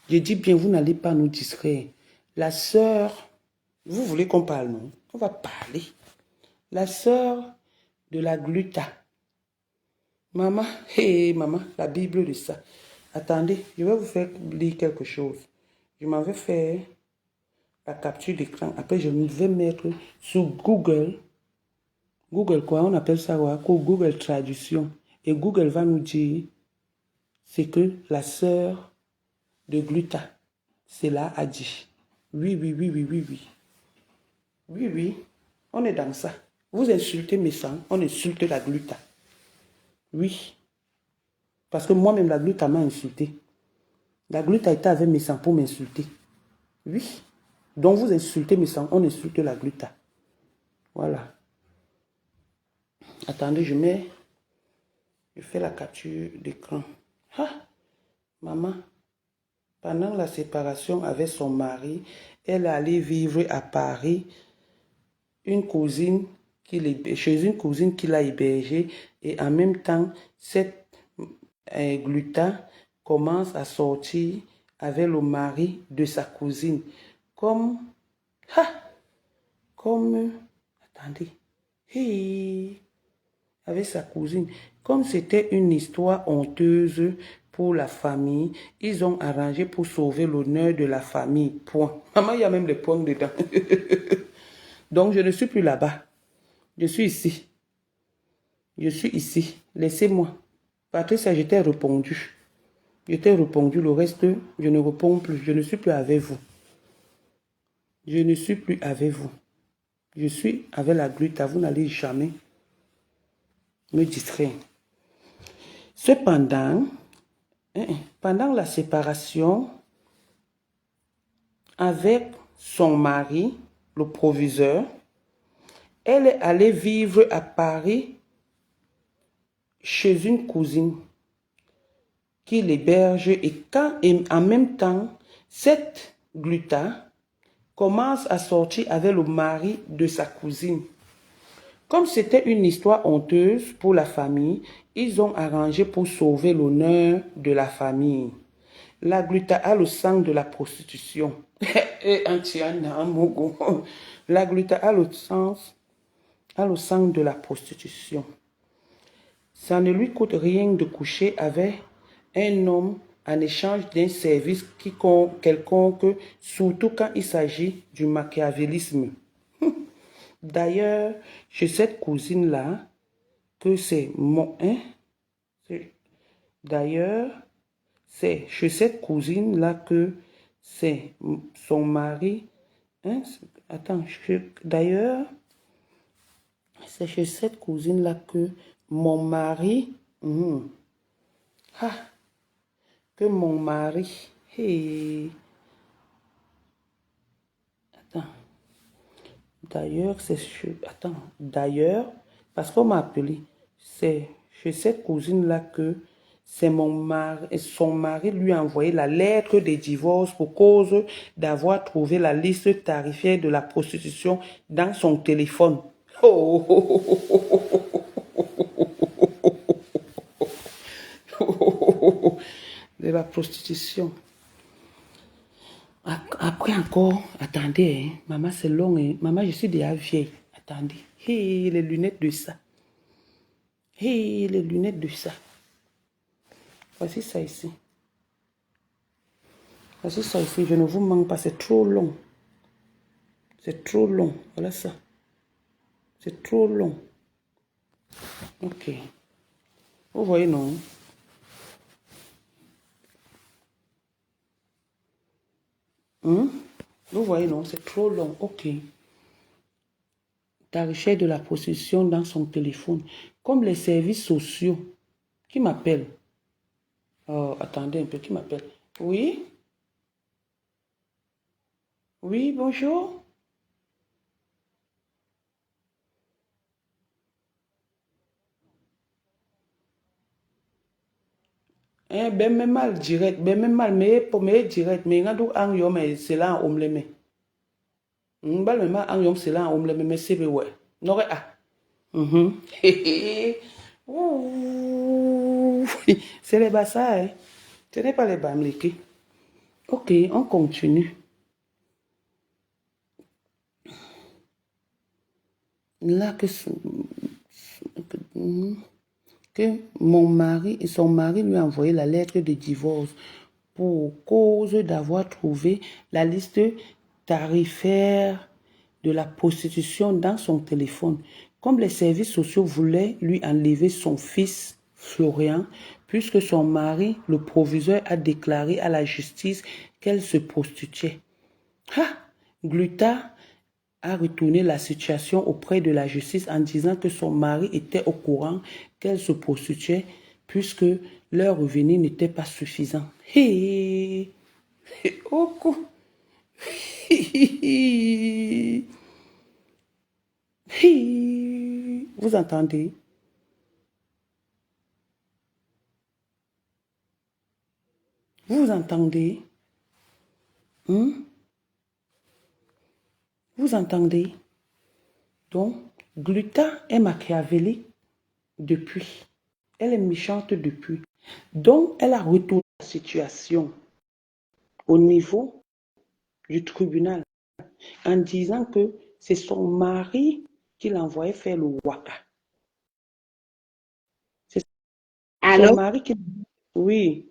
Je dis bien, vous n'allez pas nous distraire. La sœur, vous voulez qu'on parle, non? On va parler. La sœur de la Gluta. Maman, maman, la Bible de ça. Attendez, je vais vous faire lire quelque chose. Je m'en vais faire la capture d'écran. Après, je vais mettre sur Google. Google quoi? On appelle ça quoi? Google Traduction. Et Google va nous dire c'est que la sœur de Gluta, c'est là a dit. Oui. Oui, on est dans ça. Vous insultez mes sangs, on insulte la Gluta. Oui. Parce que moi-même, la Gluta m'a insulté. La Gluta était avec mes sangs pour m'insulter. Oui. Donc vous insultez mes sangs, on insulte la Gluta. Voilà. Attendez, je fais la capture d'écran. Ah, maman, pendant la séparation avec son mari, elle allait vivre à Paris chez une cousine qui l'a hébergée et en même temps, cette Gluta commence à sortir avec le mari de sa cousine. Avec sa cousine. Comme c'était une histoire honteuse pour la famille, ils ont arrangé pour sauver l'honneur de la famille. Point. Maman, il y a même les points dedans. Donc, je ne suis plus là-bas. Je suis ici. Laissez-moi. Patricia, je t'ai répondu. Le reste, je ne réponds plus. Je ne suis plus avec vous. Je suis avec la Gluta. Vous n'allez jamais me distraire. Cependant, pendant la séparation avec son mari, le proviseur, elle est allée vivre à Paris chez une cousine qui l'héberge et en même temps, cette Gluta commence à sortir avec le mari de sa cousine. Comme c'était une histoire honteuse pour la famille, ils ont arrangé pour sauver l'honneur de la famille. La Gluta a le sang de la prostitution. La Gluta a le sang de la prostitution. Ça ne lui coûte rien de coucher avec un homme en échange d'un service quelconque, surtout quand il s'agit du machiavélisme. D'ailleurs, chez cette cousine-là, que c'est mon... D'ailleurs, c'est chez cette cousine-là que c'est son mari... D'ailleurs, c'est chez cette cousine-là que mon mari... que mon mari... D'ailleurs, c'est... Attends, d'ailleurs, parce qu'on m'a appelé, c'est chez cette cousine-là que c'est mon mari, son mari lui a envoyé la lettre de divorce pour cause d'avoir trouvé la liste tarifaire de la prostitution dans son téléphone. Oh, oh, oh, oh, de la prostitution. Après encore, attendez, hein, maman c'est long, hein. Maman je suis déjà vieille, attendez, hey, les lunettes de ça, hey, les lunettes de ça, voici ça ici, voici ça ici, je ne vous manque pas, c'est trop long, voilà ça, c'est trop long, ok, vous voyez non? Vous voyez, non, c'est trop long. Ok. Tarifère de la prostitution dans son téléphone. Comme les services sociaux. Qui m'appelle? Oh, attendez un peu, qui m'appelle? Oui? Oui, bonjour? Ben même mal direct, ben même mal, mais pour me direct, mais quand on yom c'est là en omleme. Bal même mal en yom c'est là en omleme, mais c'est ouais. Non ah. Ouh. C'est les bassas, hein. Ce n'est pas les bamliki. Ok, on continue. Là que mon mari et son mari lui a envoyé la lettre de divorce pour cause d'avoir trouvé la liste tarifaire de la prostitution dans son téléphone. Comme les services sociaux voulaient lui enlever son fils Florian, puisque son mari, le proviseur, a déclaré à la justice qu'elle se prostituait. Gluta a retourné la situation auprès de la justice en disant que son mari était au courant qu'elle se prostituait puisque leur revenu n'était pas suffisant. Vous entendez? Vous entendez? Vous entendez? Donc, Gluta est machiavélique depuis. Elle est méchante depuis. Donc, elle a retourné la situation au niveau du tribunal en disant que c'est son mari qui l'envoyait faire le waka. C'est son mari qui... Oui.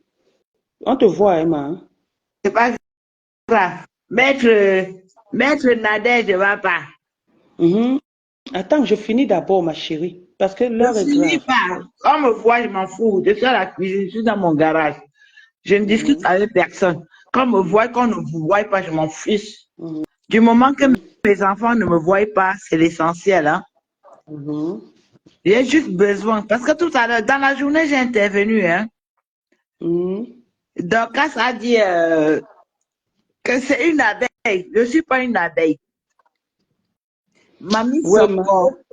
On te voit, Emma. Hein? C'est pas grave. Maître Nadège ne va pas. Attends, je finis d'abord, ma chérie. Parce que l'heure est grave. Je finis pas. Quand on me voit, je m'en fous. Je suis à la cuisine, je suis dans mon garage. Je ne discute avec personne. Quand on me voit, quand on ne me voit pas, je m'en fiche. Du moment que mes enfants ne me voient pas, c'est l'essentiel. Hein? J'ai juste besoin. Parce que tout à l'heure, dans la journée, j'ai intervenu. Hein? Dorcas a dit que c'est une abeille. Je ne suis pas une abeille. Mamie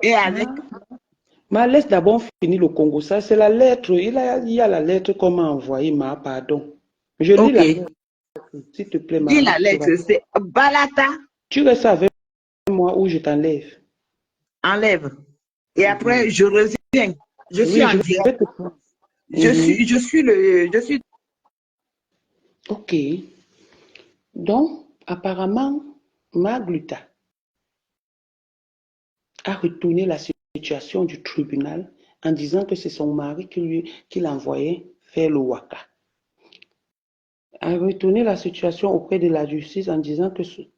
et avec. Ma laisse d'abord finir le Congo. Ça, c'est la lettre. Il y a la lettre qu'on m'a envoyée, ma pardon. Je lis la lettre. S'il te plaît, dis la lettre, c'est Balata. Tu restes avec moi ou je t'enlève? Enlève. Et après, je reviens. Je suis en direct. Je suis. Ok. Donc, apparemment, Magluta a retourné la situation du tribunal en disant que c'est son mari qui l'envoyait faire le waka. A retourné la situation auprès de la justice en disant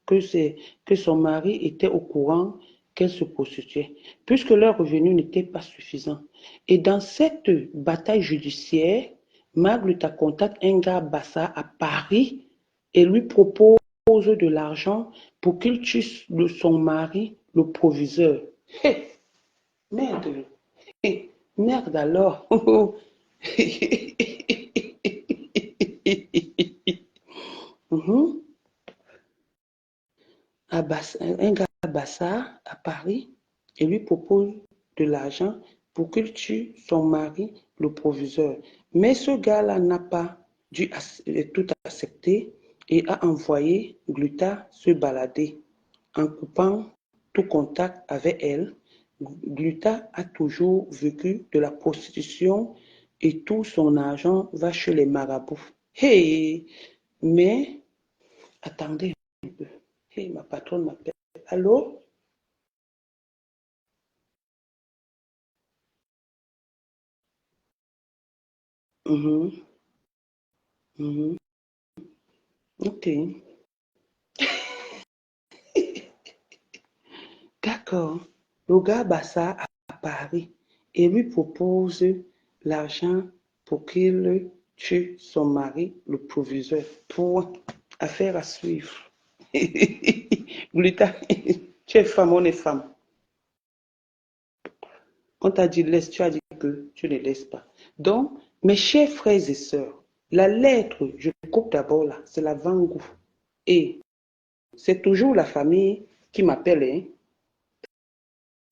que son mari était au courant qu'elle se prostituait, puisque leur revenu n'était pas suffisant. Et dans cette bataille judiciaire, Magluta contacte un gars Bassa à Paris et lui propose de l'argent pour qu'il tue son mari, le proviseur. Merde. Merde alors. Un gars Bassa à Paris et lui propose de l'argent pour qu'il tue son mari, le proviseur. Mais ce gars-là n'a pas dû tout accepter et a envoyé Gluta se balader en coupant tout contact avec elle. Gluta a toujours vécu de la prostitution et tout son argent va chez les marabouts. Hey, mais attendez un peu. Hey, ma patronne m'appelle. Allô? Mhm, mhm. Ok. D'accord. Le gars Bassa à Paris et lui propose l'argent pour qu'il tue son mari, le proviseur. Pour affaire à suivre. Gluta, tu es femme, on est femme. On t'a dit laisse, tu as dit que tu ne laisses pas. Donc, mes chers frères et sœurs, la lettre, je coupe d'abord là, c'est la Vangou. Et c'est toujours la famille qui m'appelle hein,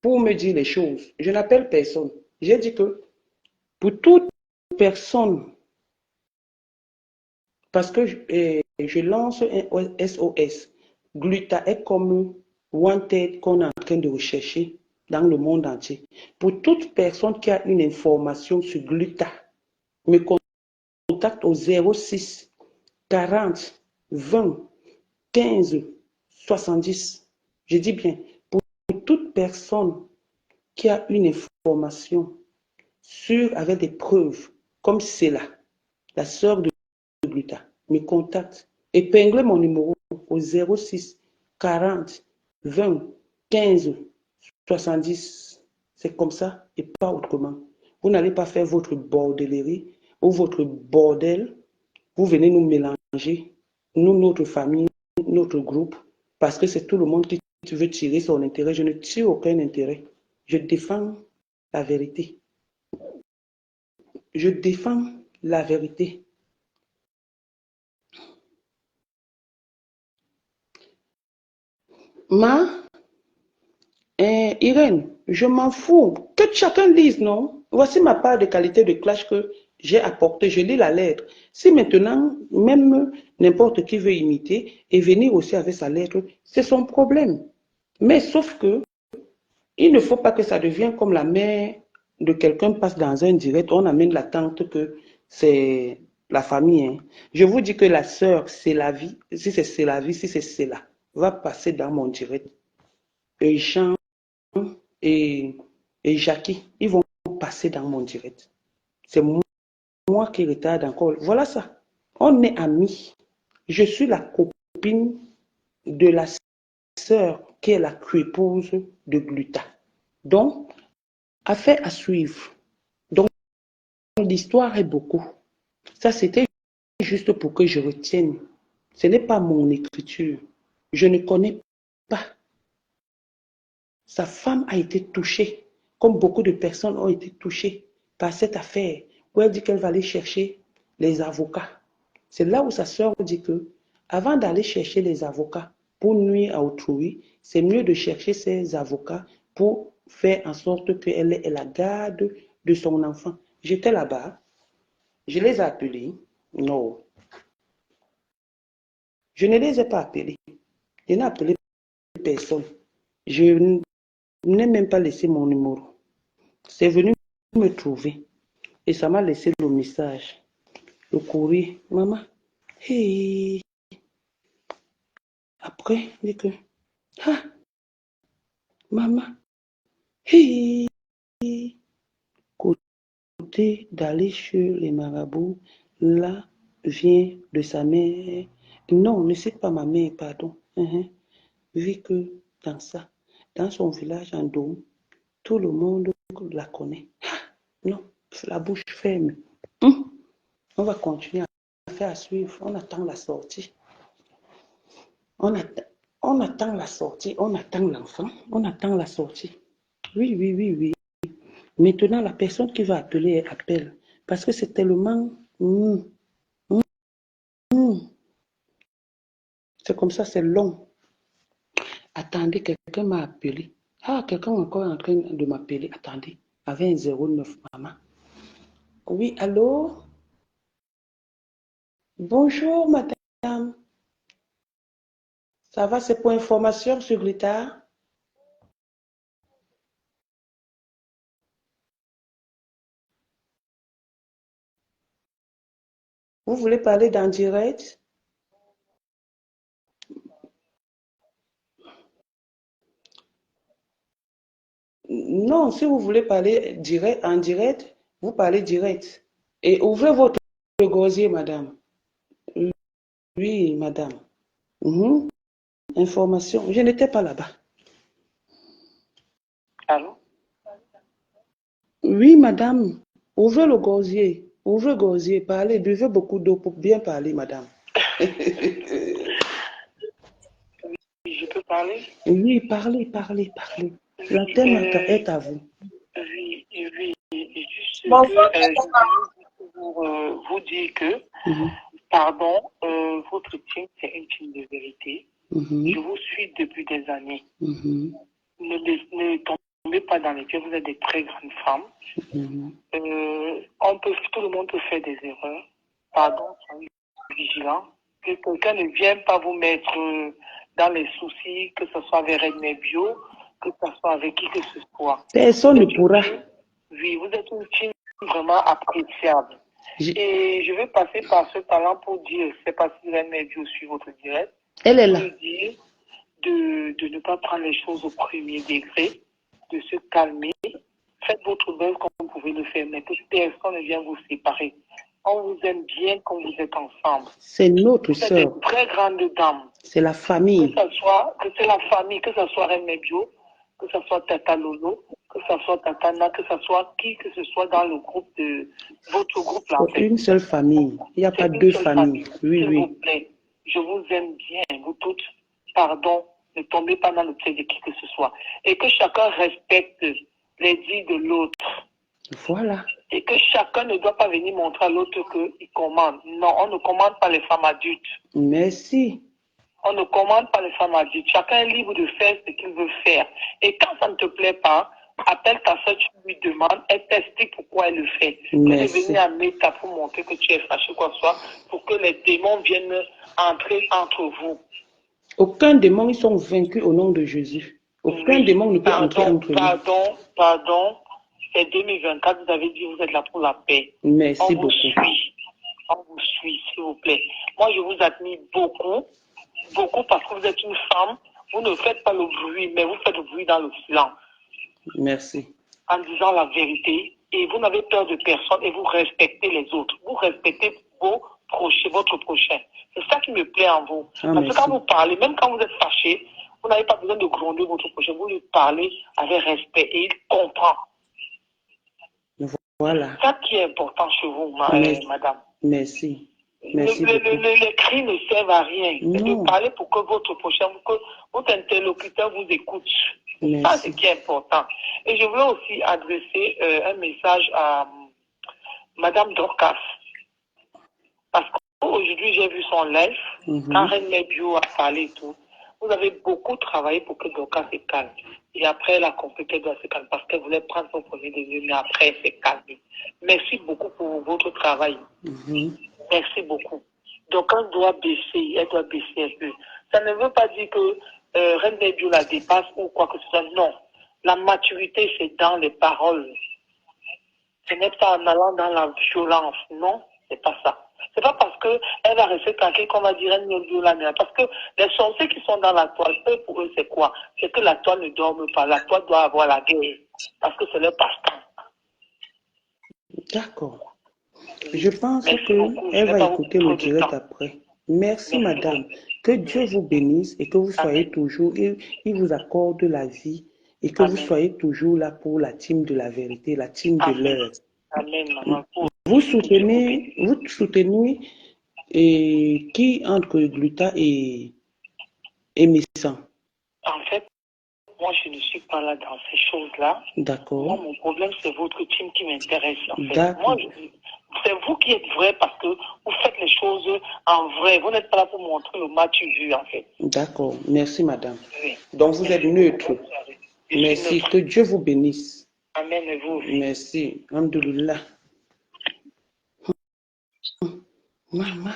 pour me dire les choses. Je n'appelle personne. J'ai dit que pour toute personne, parce que je lance un SOS, Gluta est comme Wanted qu'on est en train de rechercher dans le monde entier. Pour toute personne qui a une information sur Gluta, me contacte au 06 40 20 15 70. Je dis bien, pour toute personne qui a une information sûre avec des preuves, comme c'est là, la sœur de Gluta, me contacte. Épinglez mon numéro au 06 40 20 15 70. C'est comme ça et pas autrement. Vous n'allez pas faire votre bordellerie ou votre bordel. Vous venez nous mélanger, nous, notre famille, notre groupe, parce que c'est tout le monde qui veut tirer son intérêt. Je ne tire aucun intérêt. Je défends la vérité. Je défends la vérité. Irène, je m'en fous. Que chacun dise, non? Voici ma part de qualité de clash que j'ai apportée. Je lis la lettre. Si maintenant, même n'importe qui veut imiter et venir aussi avec sa lettre, c'est son problème. Mais sauf que, il ne faut pas que ça devienne comme la mère de quelqu'un passe dans un direct, on amène la tante que c'est la famille. Hein. Je vous dis que la sœur, c'est la vie. Si c'est la vie, si c'est cela, va passer dans mon direct. Et Jean et, et Jackie, ils vont passer dans mon direct. C'est moi qui retarde encore. Voilà ça. On est amis. Je suis la copine de la sœur qui est la épouse de Gluta. Donc, affaire à suivre. Donc, l'histoire est beaucoup. Ça, c'était juste pour que je retienne. Ce n'est pas mon écriture. Je ne connais pas. Sa femme a été touchée, comme beaucoup de personnes ont été touchées par cette affaire, où elle dit qu'elle va aller chercher les avocats. C'est là où sa sœur dit que, avant d'aller chercher les avocats pour nuire à autrui, c'est mieux de chercher ses avocats pour faire en sorte qu'elle ait la garde de son enfant. J'étais là-bas, je les ai appelés. Non, je ne les ai pas appelés. Je n'ai appelé personne. Je n'ai même pas laissé mon numéro. C'est venu me trouver et ça m'a laissé le message, le courrier. Maman, hey. Après, il dit que, ah, maman, hey. Côté d'aller chez les marabouts, là, vient de sa mère. Non, ne cite pas ma mère, pardon. Vu que dans ça, dans son village en Dôme, tout le monde la connaît. Ah, non, la bouche ferme. On va continuer à faire à suivre. On attend la sortie. On attend la sortie. On attend l'enfant. On attend la sortie. Oui, oui, oui, oui. Maintenant, la personne qui va appeler, appelle. Parce que c'est tellement... C'est comme ça, c'est long. Attendez, quelqu'un m'a appelé. Ah, quelqu'un est encore en train de m'appeler. Attendez, avec un 09, maman. Oui, allô? Bonjour, madame. Ça va, c'est pour information sur l'État? Vous voulez parler d'en direct? Non, si vous voulez parler direct, en direct, vous parlez direct. Et ouvrez votre gosier, madame. Oui, madame. Mhm. Information. Je n'étais pas là-bas. Allô? Oui, madame. Ouvrez le gosier. Ouvrez le gosier. Parlez. Buvez beaucoup d'eau pour bien parler, madame. Je peux parler? Oui, parlez, parlez, parlez. L'antenne est à vous. Oui, oui. Juste Bonsoir. que je voulais vous dire que, Mhm, pardon, votre team, c'est une team de vérité. mhm, Je vous suis depuis des années. mhm, Ne tombez pas dans les pieds, vous êtes des très grandes femmes. mhm. Tout le monde peut faire des erreurs. Pardon, soyez vigilants. Que quelqu'un ne vienne pas vous mettre dans les soucis, que ce soit avec Redne Bio, que ce soit avec qui que ce soit. Personne Vous ne êtes une pourra. team- Oui, vous êtes une team vraiment appréciable. Je- Et je vais passer par ce talent pour dire, c'est pas si Redne Bio suit votre direct, Elle est pour là. lui dire de ne pas prendre les choses au premier degré, de se calmer. Faites votre buzz comme vous pouvez le faire, mais que personne ne vienne vous séparer. On vous aime bien quand vous êtes ensemble. C'est notre Vous êtes des sœur. très grandes dames. C'est la famille. Que c'est la famille, que ce soit René Bio, que ce soit Tata Lolo, que ce soit Tatana, que ce soit qui que ce soit dans le groupe de votre groupe là. En fait. Une seule famille. Il n'y a C'est pas une deux seule familles. famille. Oui, S'il oui. vous plaît, je vous aime bien, vous toutes. Pardon, ne tombez pas dans le pied de qui que ce soit. Et que chacun respecte les dits de l'autre. Voilà. Et que chacun ne doit pas venir montrer à l'autre qu'il commande. Non, on ne commande pas les femmes adultes. Merci. On ne commande pas les femmes adultes. Chacun est libre de faire ce qu'il veut faire. Et quand ça ne te plaît pas, appelle ta soeur, tu lui demandes, elle t'explique pourquoi elle le fait. Que de Merci. venir à Meta pour montrer que tu es fâché, quoi que ce soit, pour que les démons viennent entrer entre vous. Aucun démon, ils sont vaincus au nom de Jésus. Aucun Oui, démon ne peut entrer entre nous. pardon. C'est 2024, vous avez dit vous êtes là pour la paix. Merci On vous beaucoup. suit. On vous suit, s'il vous plaît. Moi, je vous admire beaucoup, beaucoup parce que vous êtes une femme. Vous ne faites pas le bruit, mais vous faites le bruit dans le silence. Merci. En disant la vérité. Et vous n'avez peur de personne et vous respectez les autres. Vous respectez votre prochain. C'est ça qui me plaît en vous. Ah, parce merci. que quand vous parlez, même quand vous êtes fâché, vous n'avez pas besoin de gronder votre prochain. Vous lui parlez avec respect et il comprend. Voilà. C'est ça qui est important chez vous, madame. Merci. Merci beaucoup. Les cris ne servent à rien. C'est Non. de parler pour que votre prochain, que votre interlocuteur vous écoute. Ça, Merci. c'est ce qui est important. Et je voulais aussi adresser un message à Madame Dorcas. Parce qu'aujourd'hui, j'ai vu son live, quand René Bio a parlé et tout. Vous avez beaucoup travaillé pour que Dorcas se calme. Et après, elle a compris qu'elle doit se calmer parce qu'elle voulait prendre son premier degré, mais après, elle s'est calmée. Merci beaucoup pour votre travail. Merci beaucoup. Donc, elle doit baisser un peu. Ça ne veut pas dire que René Bio la dépasse ou quoi que ce soit. Non. La maturité, c'est dans les paroles. Ce n'est pas en allant dans la violence. Non, c'est pas ça. C'est pas parce qu'elle va rester tranquille qu'on va dire elle ne violente. Parce que les sorciers qui sont dans la toile, eux, pour eux, c'est quoi? C'est que la toile ne dorme pas. La toile doit avoir la guerre. Parce que c'est leur passe-temps. D'accord. Je pense Merci beaucoup. qu'elle Je n'ai va pas écouter beaucoup le trop de direct temps. après. Merci, Merci madame. beaucoup. Que Dieu vous bénisse et que vous soyez Amen. toujours, il vous accorde la vie et que vous Amen. soyez toujours là pour la team de la vérité, la team de Amen. l'heure. Amen, maman. Vous soutenez et qui entre Gluta et Messant? En fait, moi, je ne suis pas là dans ces choses-là. Moi, D'accord. mon problème, c'est votre team qui m'intéresse. En fait. D'accord. Moi, c'est vous qui êtes vrai parce que vous faites les choses en vrai. Vous n'êtes pas là pour montrer le match vu, en fait. D'accord. Merci, madame. Oui. Donc, vous êtes neutre. Je suis Merci. neutre. Que Dieu vous bénisse. Amen, et vous aussi. Merci. Alhamdoulilah. Maman.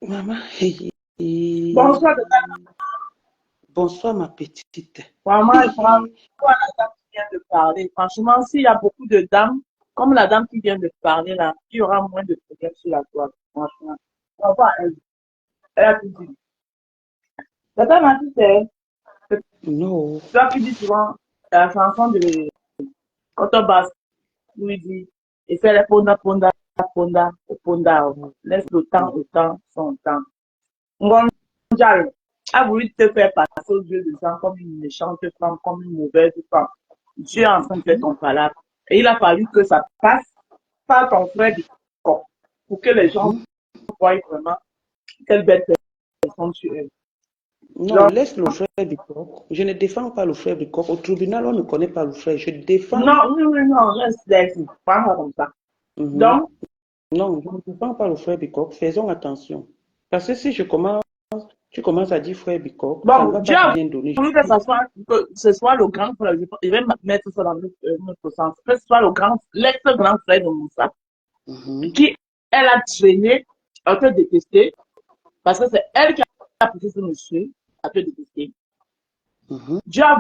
Maman. Hey. Bonsoir, Bonsoir, ma petite. maman, je prends la dame qui vient de parler. Franchement, s'il y a beaucoup de dames, comme la dame qui vient de parler là, il y aura moins de problèmes sur la toile. Franchement. Enfin, elle a tout dit. La dame a dit, c'est Non. toi qui dis souvent la chanson de quand on basse, où il dit, et fait les ponda, ponda, ponda, ponda, laisse le temps au temps, son temps. Ngonjal a voulu te faire passer aux yeux des gens comme une méchante femme, comme une mauvaise femme. Dieu est en train de faire ton palabre. Et il a fallu que ça passe par ton frère du corps pour que les gens voient vraiment quelle belle personne tu es. Non, Donc, laisse le frère du coq. Je ne défends pas le frère du coq. Au tribunal, on ne connaît pas le frère. Je défends. non, non, laisse, pas comme ça. Mhm. Donc, Non, je ne défends pas le frère Bicoque. Faisons attention. Parce que si tu commences à dire frère Bicoque, ça ne bon, va Dieu pas a bien donner. voulu que ce soit le grand frère. Je vais mettre ça dans notre sens. Que ce soit le l'ex-grand frère de Moussa, Mhm. qui elle a traîné à te détester, parce que c'est elle qui a poussé ce monsieur à te détester. Mhm. Dieu a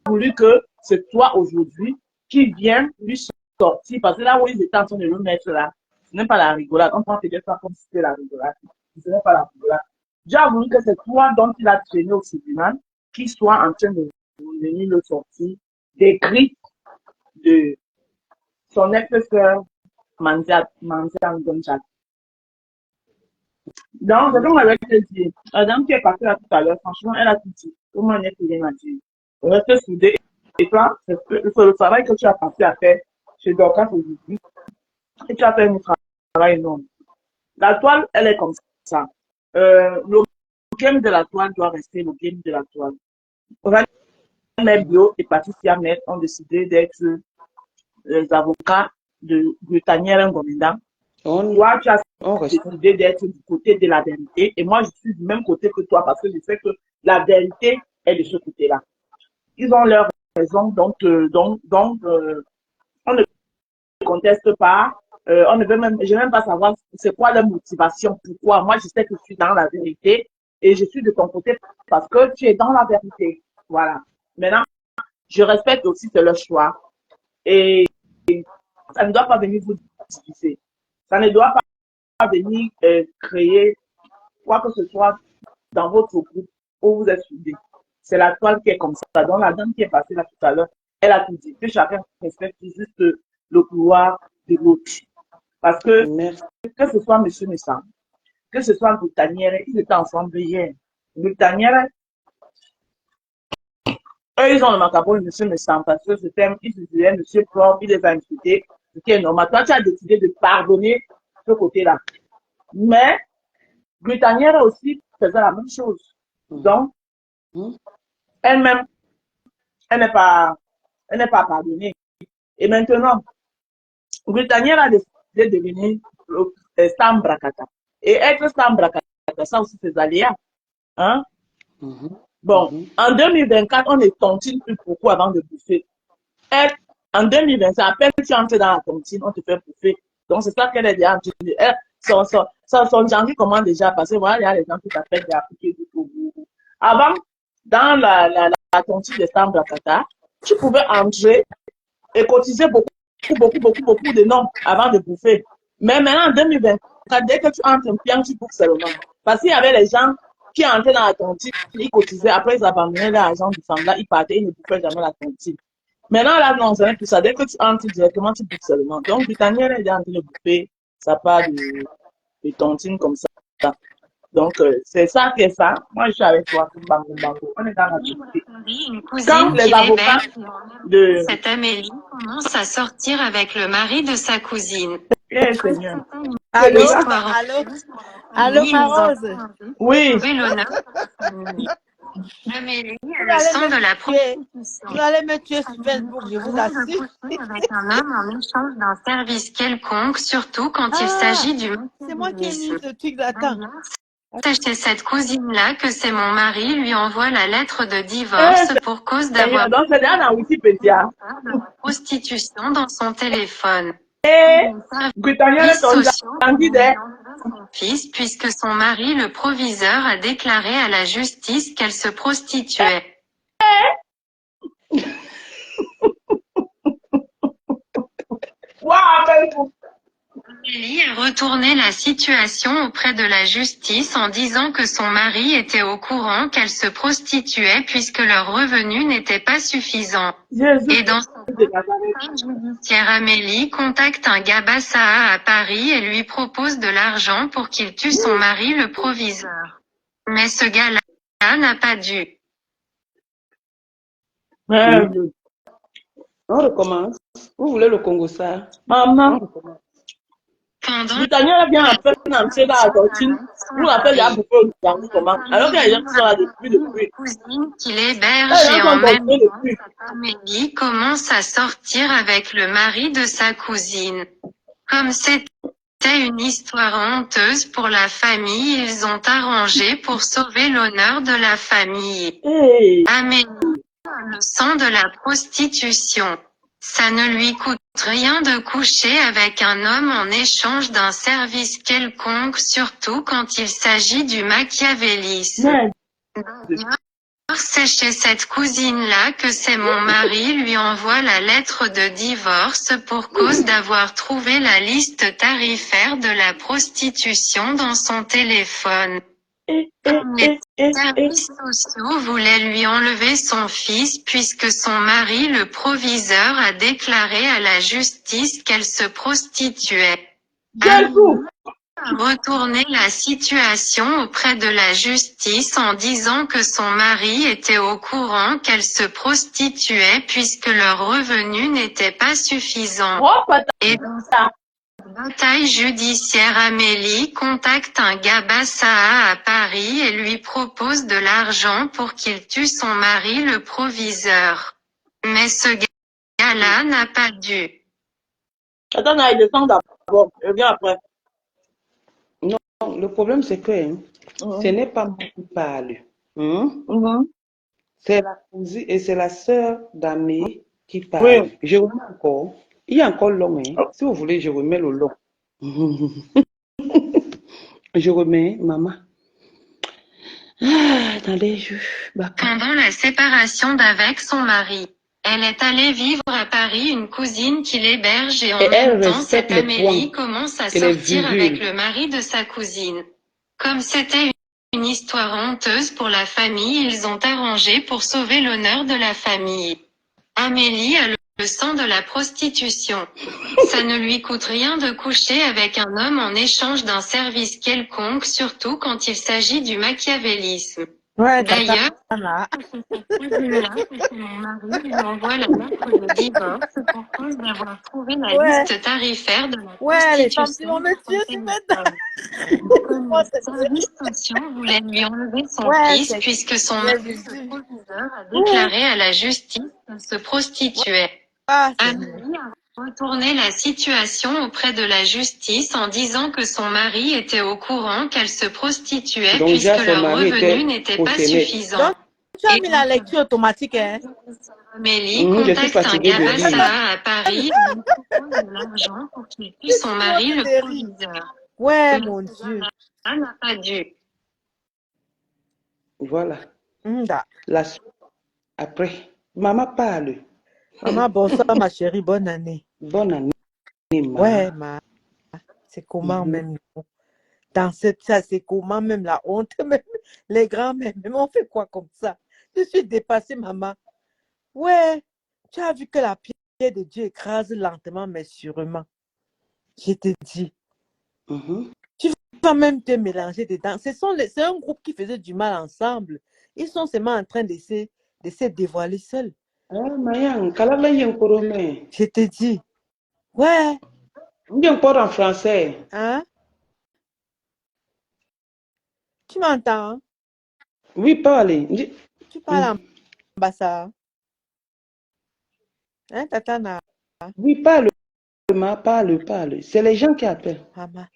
voulu que c'est toi aujourd'hui qui viens lui sortir, parce que là où ils étaient en train de le mettre là, ce n'est pas la rigolade. On prend peut-être ça comme si c'était la rigolade. Ce n'est pas la rigolade. Dieu a voulu que c'est toi dont il a traîné au tribunal qui soit en train de venir le sortir des griffes de son ex-sœur Manzia Ngonjat. Donc, c'est comme avec te dire, la dame qui est partie là tout à l'heure, franchement, elle a tout dit. Comment elle n'est plus rien à dire. Reste soudée. Et toi, c'est le travail que tu as passé à faire chez Dorcas aujourd'hui. Et tu as fait un travail énorme. La toile, elle est comme ça. Le game de la toile doit rester le game de la toile. Mère Bio et Patricia Mère ont décidé d'être les avocats de Britannière Ngomenda. Toi, tu as décidé d'être du côté de la vérité et moi, je suis du même côté que toi parce que je sais que la vérité est de ce côté-là. Ils ont leur raison, donc on ne conteste pas. On ne veut même, je ne veux même pas savoir c'est quoi leur motivation, pourquoi. Moi, je sais que je suis dans la vérité et je suis de ton côté parce que tu es dans la vérité. Voilà. Maintenant, je respecte aussi leur choix et ça ne doit pas venir vous diviser. Ça ne doit pas venir créer quoi que ce soit dans votre groupe où vous êtes soudés. C'est la toile qui est comme ça. Donc, la dame qui est passée là tout à l'heure, elle a tout dit. Que chacun respecte juste le pouvoir de l'autre. Parce que, que ce soit M. Messam, que ce soit Britannière, ils étaient ensemble hier. Britannière, eux, ils ont le macabre de M. Messam parce que ils se disaient, M. Prof, il les a insultés. C'était normal. Toi, tu as décidé de pardonner ce côté-là. Mais, Britannière aussi faisait la même chose. Donc, elle-même, elle n'est pas pardonnée. Et maintenant, Britannière a décidé de devenir Sam Brakata. Et être Sam Brakata, ça aussi c'est aléas. Hein? Bon, en 2024, on ne tontine plus beaucoup avant de bouffer. Elle, en 2025, à peine tu entres dans la tontine, on te fait bouffer. Donc c'est ça qu'elle est déjà en train de dire. Son genre comment déjà, parce que voilà, il y a les gens qui t'appellent des appliqués du Togo. Avant, dans la tontine de Sam Brakata, tu pouvais entrer et cotiser beaucoup de noms avant de bouffer. Mais maintenant, en 2024, dès que tu entres un pion, tu bouffes seulement. Parce qu'il y avait les gens qui entraient dans la tontine, ils cotisaient, après ils abandonnaient l'argent du femme là, ils partaient, ils ne bouffaient jamais la tontine. Maintenant, là, non, c'est tout ça. Dès que tu entres directement, tu bouffes seulement. Donc, Britannière est en train de bouffer sa part de tontine comme ça. Donc, c'est ça qui est ça. Moi, je suis avec toi. Bango, bango. On est dans la vérité. Une cousine Quand les qui avocats de... Cette Amélie commence à sortir avec le mari de sa cousine. Eh, Seigneur. Allô, C'est allô, allô, ma Rose. Oui. Oui, l'honneur. Amélie Vous a le allez sang de la me tuer. prostitution. Vous allez me tuer Ça sur ne Facebook, lui je vous coûte rien de assure. coucher avec un homme en échange d'un service quelconque, surtout quand il Ah, s'agit du c'est moi qui ai mis matérialisme. ce truc là. Attends. D'ailleurs, c'est chez cette cousine-là que c'est mon mari lui envoie la lettre de divorce pour cause d'avoir Donc, c'est déjà dans Wikipédia. de la prostitution dans son téléphone. Et, Les Britannia, services ton sociaux Andy, lui ont enlevé son fils puisque son mari, le proviseur, a déclaré à la justice qu'elle se prostituait. Amélie a retourné la situation auprès de la justice en disant que son mari était au courant qu'elle se prostituait puisque leur revenu n'était pas suffisant. Et dans son plainte judiciaire, Amélie contacte un Gabassaa à Paris et lui propose de l'argent pour qu'il tue son mari le proviseur. Mais ce gars-là n'a pas dû. On recommence. Vous voulez le Congo ça? Maman, On recommence. Pendant Britannia vient à peine d'entrer dans la cantine. Vous l'appelez déjà pour faire le comment. Alors qu'il y a des gens qui sont là depuis. cousine qui Ah, l'héberge les et gens en sont même compris temps, depuis. cette Amélie commence à sortir avec le mari de sa cousine. Comme c'était une histoire honteuse pour la famille, ils ont arrangé pour sauver l'honneur de la famille. Hey. Amélie a le sang de la prostitution. Ça ne lui coûte rien de coucher avec un homme en échange d'un service quelconque, surtout quand il s'agit du machiavélisme. Mais, D'ailleurs, c'est chez cette cousine-là que c'est mon mari lui envoie la lettre de divorce pour cause d'avoir trouvé la liste tarifaire de la prostitution dans son téléphone. Comme les services sociaux voulaient lui enlever son fils puisque son mari le proviseur a déclaré à la justice qu'elle se prostituait. J'avoue. A retourné la situation auprès de la justice en disant que son mari était au courant qu'elle se prostituait puisque leur revenu n'était pas suffisant. Oh, Et dans pata. bataille judiciaire, Amélie contacte un Gabassaa à Paris et lui propose de l'argent pour qu'il tue son mari le proviseur. Mais ce gars-là n'a pas dû. Attends, il descend d'abord. Je viens après. Non, le problème c'est que ce n'est pas moi qui parle. C'est la cousine et c'est la sœur d'Amé qui parle. Oui. Je remets encore. Il y a encore long. Si vous voulez, je remets le long. Je remets, maman. Ah, attendez, Pendant la séparation d'avec son mari, elle est allée vivre à Paris une cousine qui l'héberge et en même temps cette Amélie commence à sortir avec le mari de sa cousine. Comme c'était une histoire honteuse pour la famille, ils ont arrangé pour sauver l'honneur de la famille. Amélie a le sang de la prostitution. Ça ne lui coûte rien de coucher avec un homme en échange d'un service quelconque, surtout quand il s'agit du machiavélisme. Ouais, D'ailleurs, là. mon mari lui envoie la lettre de divorce pour cause d'avoir trouvé la liste tarifaire de la Ouais, les femmes qui prostitution. vont me tuer, c'est maintenant. Comme les services sociaux voulaient lui enlever son fils puisque son mari, le proviseur, a déclaré à la justice qu'elle se prostituait. Amélie a retourné la situation auprès de la justice en disant que son mari était au courant qu'elle se prostituait Donc, puisque déjà, son leur mari revenu était n'était pas proséné. suffisant. Donc, tu as mis la lecture automatique, hein? Amélie Je suis contacte un fatiguée de lire. Gabassaa à Paris et lui propose de l'argent pour qu'il tue son mari le proviseur. Ouais, Mais mon ce Dieu. gars-là n'a pas dû. Voilà. Da. La suite, après, maman parle. Maman, bonsoir, ma chérie, bonne année. Bonne année, maman. Ouais, c'est comment même, dans ça, c'est comment même la honte, même les grands-mères, même on fait quoi comme ça? Je suis dépassée, maman. Ouais, tu as vu que la pierre de Dieu écrase lentement, mais sûrement. Je te dis. Tu vas même te mélanger dedans. C'est un groupe qui faisait du mal ensemble. Ils sont seulement en train de se dévoiler seuls. Je te dis. Ouais. Bien encore en français. Hein? Tu m'entends? Oui, parlez. Tu parles en bassa. Hein, Tatana? Oui, parle, parle. C'est les gens qui appellent. Maman.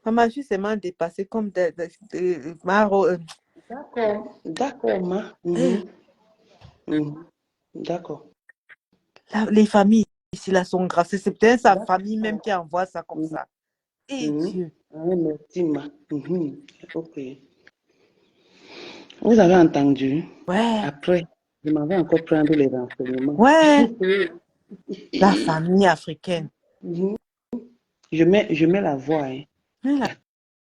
Maman, je suis seulement dépassée comme D'accord, ma. D'accord. Les familles ici là sont graves. C'est peut-être sa famille même qui envoie ça comme ça. Et Dieu. Merci, ma. Ok. Vous avez entendu? Ouais. Après, je m'en vais encore prendre les renseignements. Ouais. La famille africaine. Je mets la voix. Hein.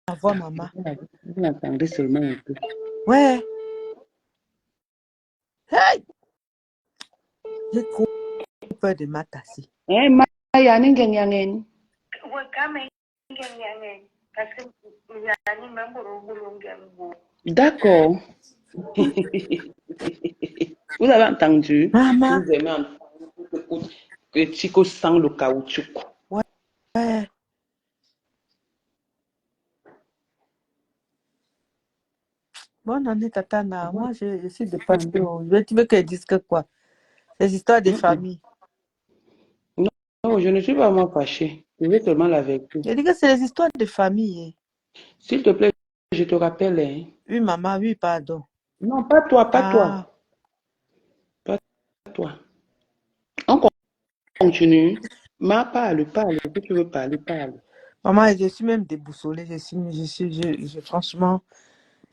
La voix, maman. Vous l'entendez seulement un peu. Ouais. Hey! J'ai trop peur de ma tassie. Eh, ma, ya n'ingen yangen. D'accord. Vous avez entendu? Maman. Vous aimez entendre que Chico sent le caoutchouc. Ouais. Bonne année, Tatana. Moi, je suis de passion. Tu veux qu'elle dise que quoi? Les histoires des familles. Non, je ne suis pas vraiment fâchée. Je veux seulement la vérité. Je dis que c'est les histoires de famille. S'il te plaît, je te rappelle. Hein. Oui, maman, oui, pardon. Non, pas toi, pas toi. Pas toi. On continue. Ma, parle. Si tu veux parler, parle. Maman, je suis même déboussolée. Franchement,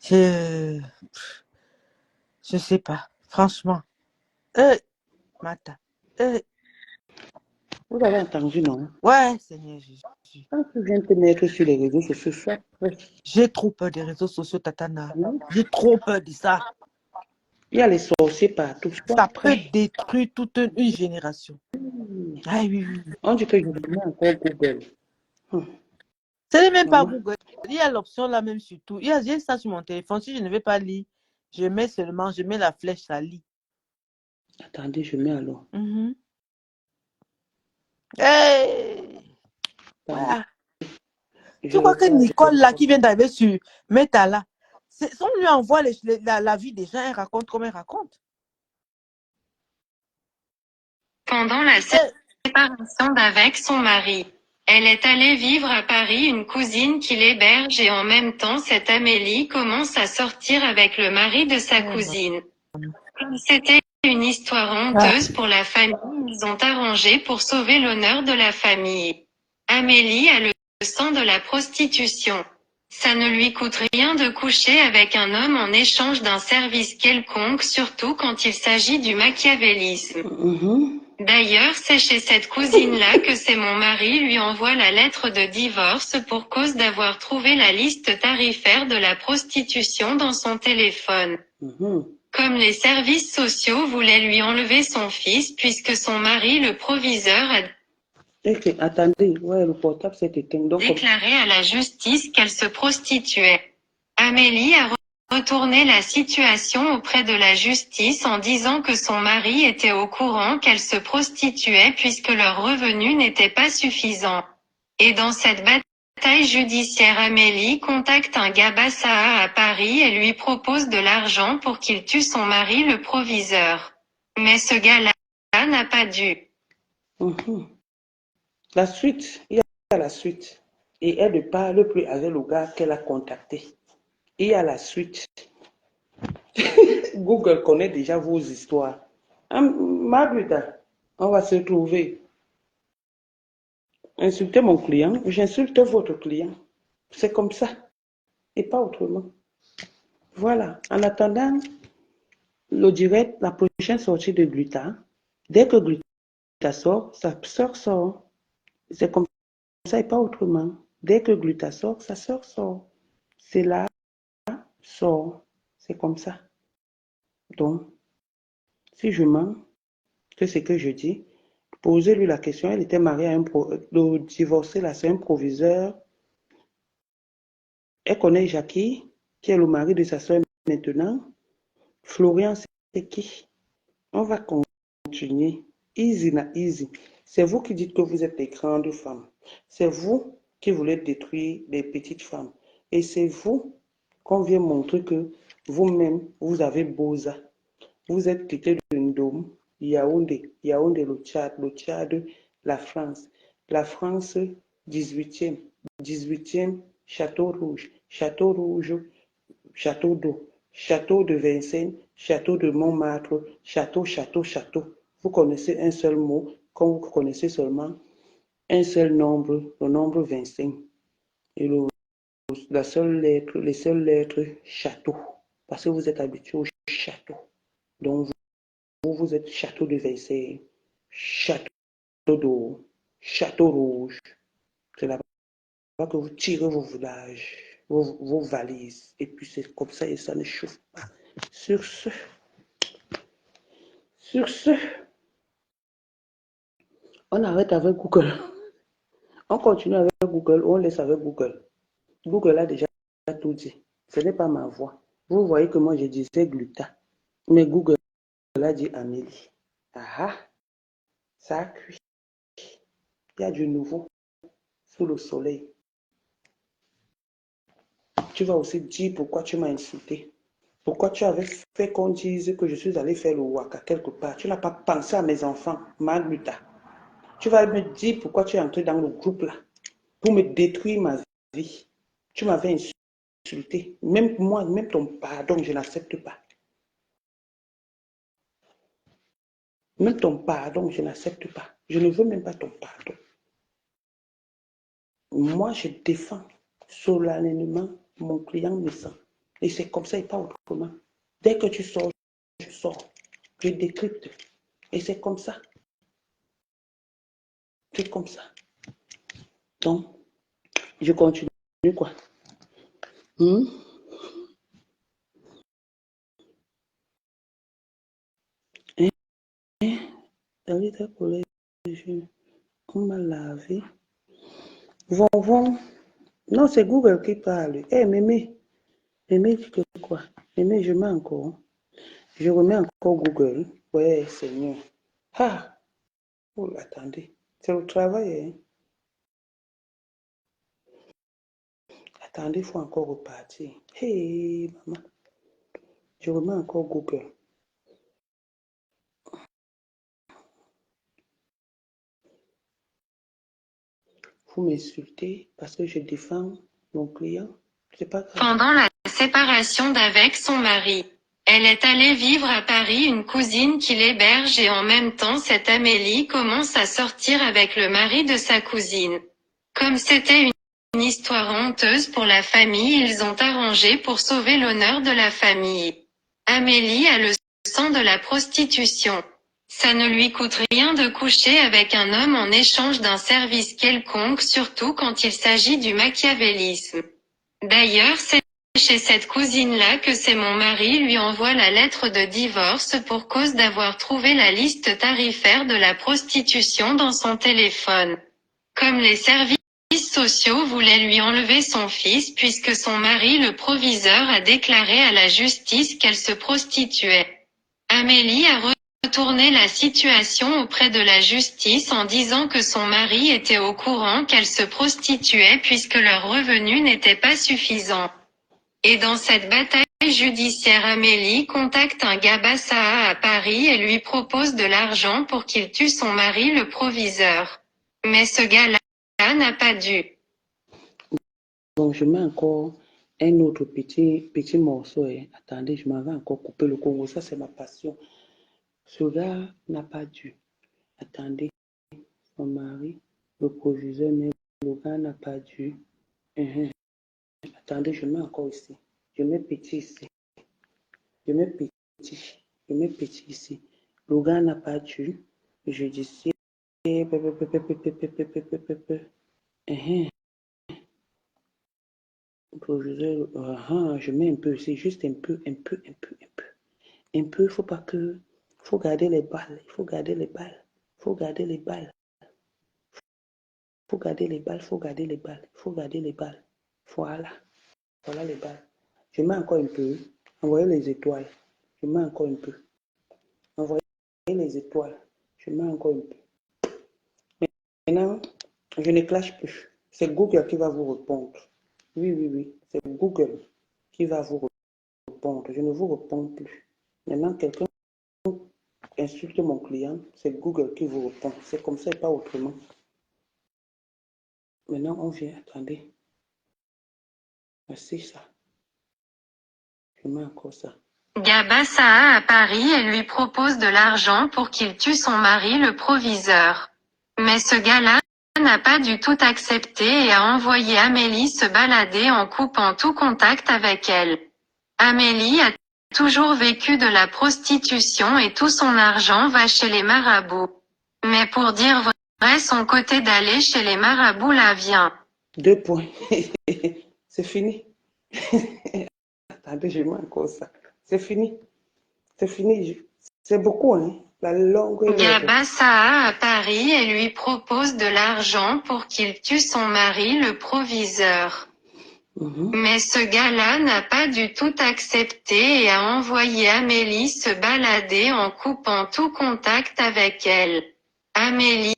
je sais pas. Franchement. Mata. Vous avez entendu, non? Ouais, Seigneur Jésus. Quand tu viens te mettre sur les réseaux sociaux, sois prêt. J'ai trop peur des réseaux sociaux, Tatana. J'ai trop peur de ça. Il y a les sorciers partout. Ça peut détruire toute une génération. Ah oui. On dit que je mets encore Google. Ce n'est même pas Google. Il y a l'option là même sur tout. J'ai ça sur mon téléphone. Si je ne vais pas lire, je mets la flèche, ça lit. Attendez, je mets alors. Hey! Voilà. Tu crois que Nicole là qui vient d'arriver sur Meta là, on lui envoie la vie des gens, elle raconte comme elle raconte. Pendant la séparation d'avec son mari, elle est allée vivre à Paris une cousine qui l'héberge et en même temps cette Amélie commence à sortir avec le mari de sa cousine. Comme c'était une histoire honteuse pour la famille, ils ont arrangé pour sauver l'honneur de la famille. Amélie a le sang de la prostitution. Ça ne lui coûte rien de coucher avec un homme en échange d'un service quelconque, surtout quand il s'agit du machiavélisme. D'ailleurs, c'est chez cette cousine-là que c'est mon mari lui envoie la lettre de divorce pour cause d'avoir trouvé la liste tarifaire de la prostitution dans son téléphone. Comme les services sociaux voulaient lui enlever son fils puisque son mari, le proviseur, a attendez, ouais, le portable s'est éteint. Donc, déclaré à la justice qu'elle se prostituait. Amélie a retourné la situation auprès de la justice en disant que son mari était au courant qu'elle se prostituait puisque leur revenu n'était pas suffisant. Et dans cette bataille judiciaire, Amélie contacte un gars Bassaha à Paris et lui propose de l'argent pour qu'il tue son mari le proviseur. Mais ce gars-là n'a pas dû. La suite, il y a la suite. Et elle ne parle plus avec le gars qu'elle a contacté. Il y a la suite. Google connaît déjà vos histoires. Marguerite, on va se trouver. Insultez mon client, j'insulte votre client. C'est comme ça. Et pas autrement. Voilà. En attendant le direct, la prochaine sortie de Gluta, dès que Gluta sort, sa sœur sort. C'est comme ça et pas autrement. Dès que Gluta sort, sa sœur sort. C'est là, sort. C'est comme ça. Donc, si je mens, que c'est que je dis, posez-lui la question. Elle était mariée à le divorcé là, c'est un proviseur. Elle connaît Jackie, qui est le mari de sa soeur maintenant. Florian, c'est qui? On va continuer. Easy na easy. C'est vous qui dites que vous êtes des grandes femmes. C'est vous qui voulez détruire les petites femmes. Et c'est vous qu'on vient montrer que vous-même, vous avez Boza. Vous êtes quitté de Ndom, Yaoundé, le Tchad, la France. La France, 18e, Château Rouge, Château d'eau, Château de Vincennes, Château de Montmartre, Château. Vous connaissez un seul mot, comme vous connaissez seulement un seul nombre, le nombre 25. Et les seules lettres, Château. Parce que vous êtes habitué au château. Donc, vous êtes Château de Vincennes, Château d'eau, Château Rouge. C'est là-bas que vous tirez vos villages, vos valises. Et puis c'est comme ça et ça ne chauffe pas. Sur ce, on arrête avec Google. On continue avec Google, on laisse avec Google. Google a déjà tout dit. Ce n'est pas ma voix. Vous voyez que moi je disais gluta. Mais Google a dit Amélie. Ah, ça a cuit. Il y a du nouveau sous le soleil. Tu vas aussi dire pourquoi tu m'as insulté. Pourquoi tu avais fait qu'on dise que je suis allé faire le waka quelque part. Tu n'as pas pensé à mes enfants, Magluta. Tu vas me dire pourquoi tu es entré dans le groupe là. Pour me détruire ma vie. Tu m'avais insulté. Même moi, même ton pardon, je n'accepte pas. Même ton pardon, je n'accepte pas. Je ne veux même pas ton pardon. Moi, je défends solennellement mon client me sent. Et c'est comme ça et pas autrement. Dès que tu sors, je sors. Je décrypte. Et c'est comme ça. C'est comme ça. Donc, je continue quoi. On m'a lavé. Von. Non, c'est Google qui parle. Eh, Mémé, tu que quoi? Mémé, je mets encore. Je remets encore Google. Ouais, Seigneur. Ah! Oh, attendez. C'est le travail, hein? Attendez, il faut encore repartir. Hey, maman. Je remets encore Google. Vous m'insultez parce que je défends mon client. C'est pas grave. Pendant la séparation d'avec son mari, elle est allée vivre à Paris une cousine qui l'héberge et en même temps cette Amélie commence à sortir avec le mari de sa cousine. Comme c'était une histoire honteuse pour la famille, ils ont arrangé pour sauver l'honneur de la famille. Amélie a le sang de la prostitution. Ça ne lui coûte rien de coucher avec un homme en échange d'un service quelconque, surtout quand il s'agit du machiavélisme. D'ailleurs, c'est chez cette cousine-là que c'est mon mari lui envoie la lettre de divorce pour cause d'avoir trouvé la liste tarifaire de la prostitution dans son téléphone. Comme les services sociaux voulaient lui enlever son fils puisque son mari le proviseur a déclaré à la justice qu'elle se prostituait. Amélie a retourné la situation auprès de la justice en disant que son mari était au courant qu'elle se prostituait puisque leur revenu n'était pas suffisant. Et dans cette bataille judiciaire, Amélie contacte un gars Bassaa à Paris et lui propose de l'argent pour qu'il tue son mari le proviseur. Mais ce gars-là n'a pas dû. Donc, je mets encore un autre petit morceau. Attendez, je m'en vais encore couper le Congo. Ça, c'est ma passion. Ce gars n'a pas dû. Attendez, son mari, le proviseur, mais le gars n'a pas dû. Attendez, je mets encore ici. Je mets petit ici. Je mets petit ici. Le gars n'a pas dû. Je dis ici. Je mets un peu ici, juste un peu. Il faut pas que... faut garder les balles. Il faut garder les balles. Faut garder les balles. Faut garder les balles. Faut garder les balles. Faut garder les balles. Voilà. Voilà les balles. Je mets encore un peu. Envoyez les étoiles. Je mets encore un peu. Envoyez les étoiles. Je mets encore un peu. Maintenant, je ne clash plus. C'est Google qui va vous répondre. Oui. C'est Google qui va vous répondre. Je ne vous réponds plus. Maintenant, quelqu'un insulte mon client, c'est Google qui vous répond. C'est comme ça et pas autrement. Maintenant, on vient, attendez. Voici ça. Je mets encore ça. Gabassa à Paris et lui propose de l'argent pour qu'il tue son mari le proviseur. Mais ce gars-là n'a pas du tout accepté et a envoyé Amélie se balader en coupant tout contact avec elle. Amélie a toujours vécu de la prostitution et tout son argent va chez les marabouts. Mais pour dire vrai, son côté d'aller chez les marabouts la vient. 2 points. C'est fini. Attendez, je mets encore ça. C'est fini. C'est fini. C'est beaucoup, hein. La longue. Gabassa à Paris et lui propose de l'argent pour qu'il tue son mari le proviseur. Mais ce gars-là n'a pas du tout accepté et a envoyé Amélie se balader en coupant tout contact avec elle. Amélie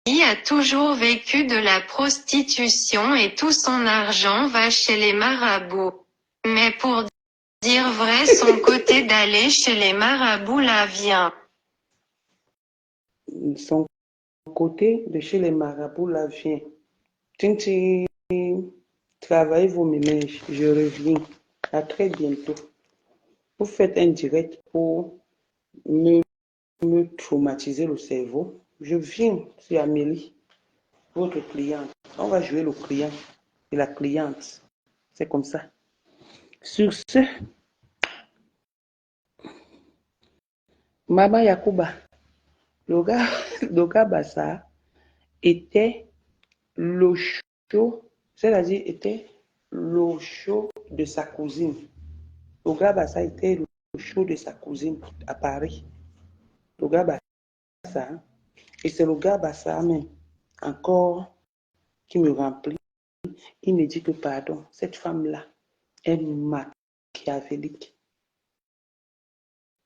a toujours vécu de la prostitution et tout son argent va chez les marabouts. Mais pour dire vrai, son côté d'aller chez les marabouts la vient. Son côté de chez les marabouts la vient. Tintin, travaillez vos ménages, je reviens. À très bientôt. Vous faites un direct pour me traumatiser le cerveau. Je viens sur Amélie, votre cliente. On va jouer le client et la cliente. C'est comme ça. Sur ce, Mama Yakuba, le gars Bassa était le show, c'est-à-dire était le show de sa cousine. Le gars Bassa était le show de sa cousine à Paris. Le gars Bassa, et c'est le gars Bassa même, encore, qui me remplit. Il me dit que, pardon, cette femme-là est machiavélique.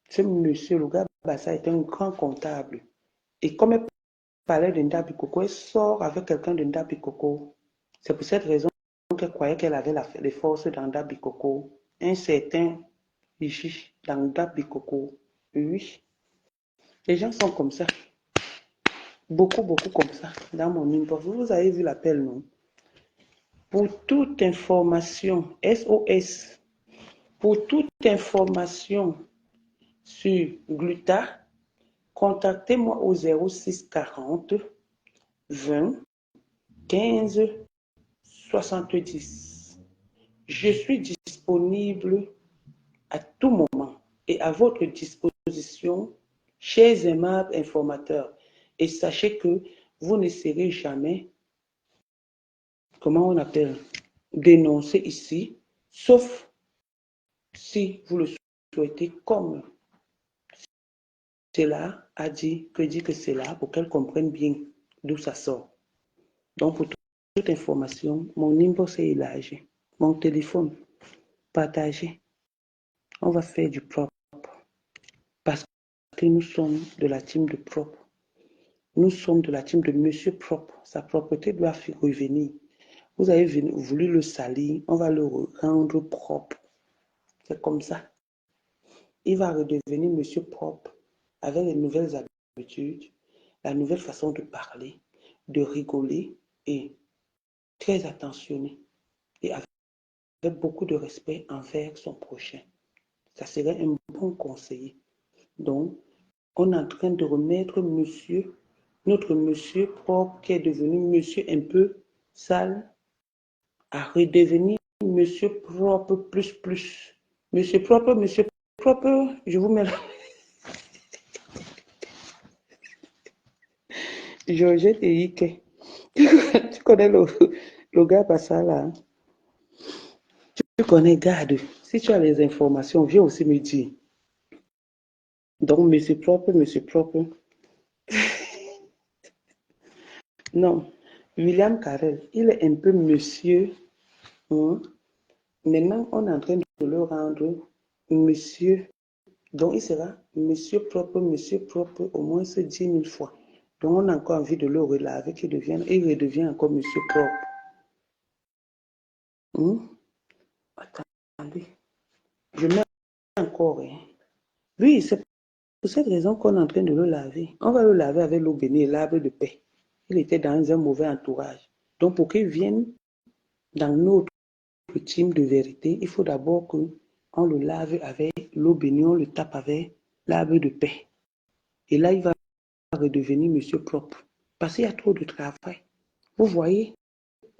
Ce monsieur, le gars Bassa, est un grand comptable. Et comme elle parlait de Ndabi Coco, elle sort avec quelqu'un de Ndabi Coco. C'est pour cette raison qu'elle croyait qu'elle avait les forces dans Ndabi Coco. Un certain Ichi dans Ndabi Coco. Oui. Les gens sont comme ça. Beaucoup comme ça dans mon inbox. Vous avez vu l'appel, non? Pour toute information, SOS, pour toute information sur Gluta, contactez-moi au 06 40 20 15 70. Je suis disponible à tout moment et à votre disposition, chers aimables informateurs. Et sachez que vous ne serez jamais, comment on appelle, dénoncé ici, sauf si vous le souhaitez, comme cela a dit que c'est là pour qu'elle comprenne bien d'où ça sort. Donc, pour toute information, mon inbox est élargi. Mon téléphone, partagez. On va faire du propre. Parce que nous sommes de la team de propre. Nous sommes de la team de Monsieur Propre. Sa propreté doit revenir. Vous avez voulu le salir, on va le rendre propre. C'est comme ça. Il va redevenir Monsieur Propre avec les nouvelles habitudes, la nouvelle façon de parler, de rigoler et très attentionné et avec beaucoup de respect envers son prochain. Ça serait un bon conseiller. Donc, on est en train de remettre notre monsieur propre qui est devenu monsieur un peu sale, à redevenir monsieur propre plus. Monsieur propre, je vous mets là. Georgette et Ike. Tu connais le gars Bassa là? Hein? Tu connais, garde. Si tu as les informations, viens aussi me dire. Donc, monsieur propre. Non, William Carrel, il est un peu monsieur. Hein? Maintenant, on est en train de le rendre monsieur. Donc, il sera monsieur propre au moins 10 000 fois. Donc, on a encore envie de le relaver, il redevient encore monsieur propre. Attendez. Je mets encore. Hein. Oui, c'est pour cette raison qu'on est en train de le laver. On va le laver avec l'eau bénie et l'arbre de paix. Il était dans un mauvais entourage. Donc, pour qu'il vienne dans notre team de vérité, il faut d'abord qu'on le lave avec l'eau bénie, on le tape avec l'arbre de paix. Et là, il va redevenir monsieur propre. Parce qu'il y a trop de travail. Vous voyez,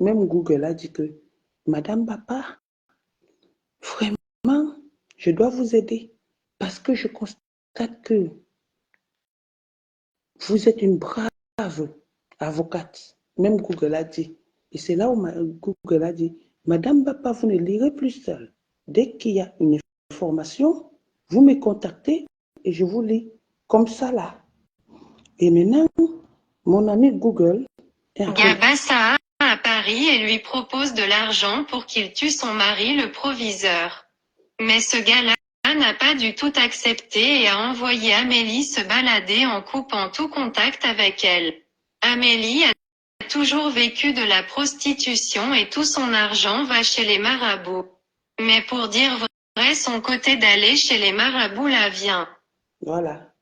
même Google a dit que Madame Papa, vraiment, je dois vous aider. Parce que je constate que vous êtes une brave avocate. Même Google a dit. Et c'est là où Google a dit, Madame Papa, vous ne lirez plus seule. Dès qu'il y a une information, vous me contactez et je vous lis. Comme ça là. Et maintenant, mon ami Google Gabassa à Paris et lui propose de l'argent pour qu'il tue son mari le proviseur. Mais ce gars-là n'a pas du tout accepté et a envoyé Amélie se balader en coupant tout contact avec elle. Amélie a toujours vécu de la prostitution et tout son argent va chez les marabouts. Mais pour dire vrai, son côté d'aller chez les marabouts la vient. Voilà.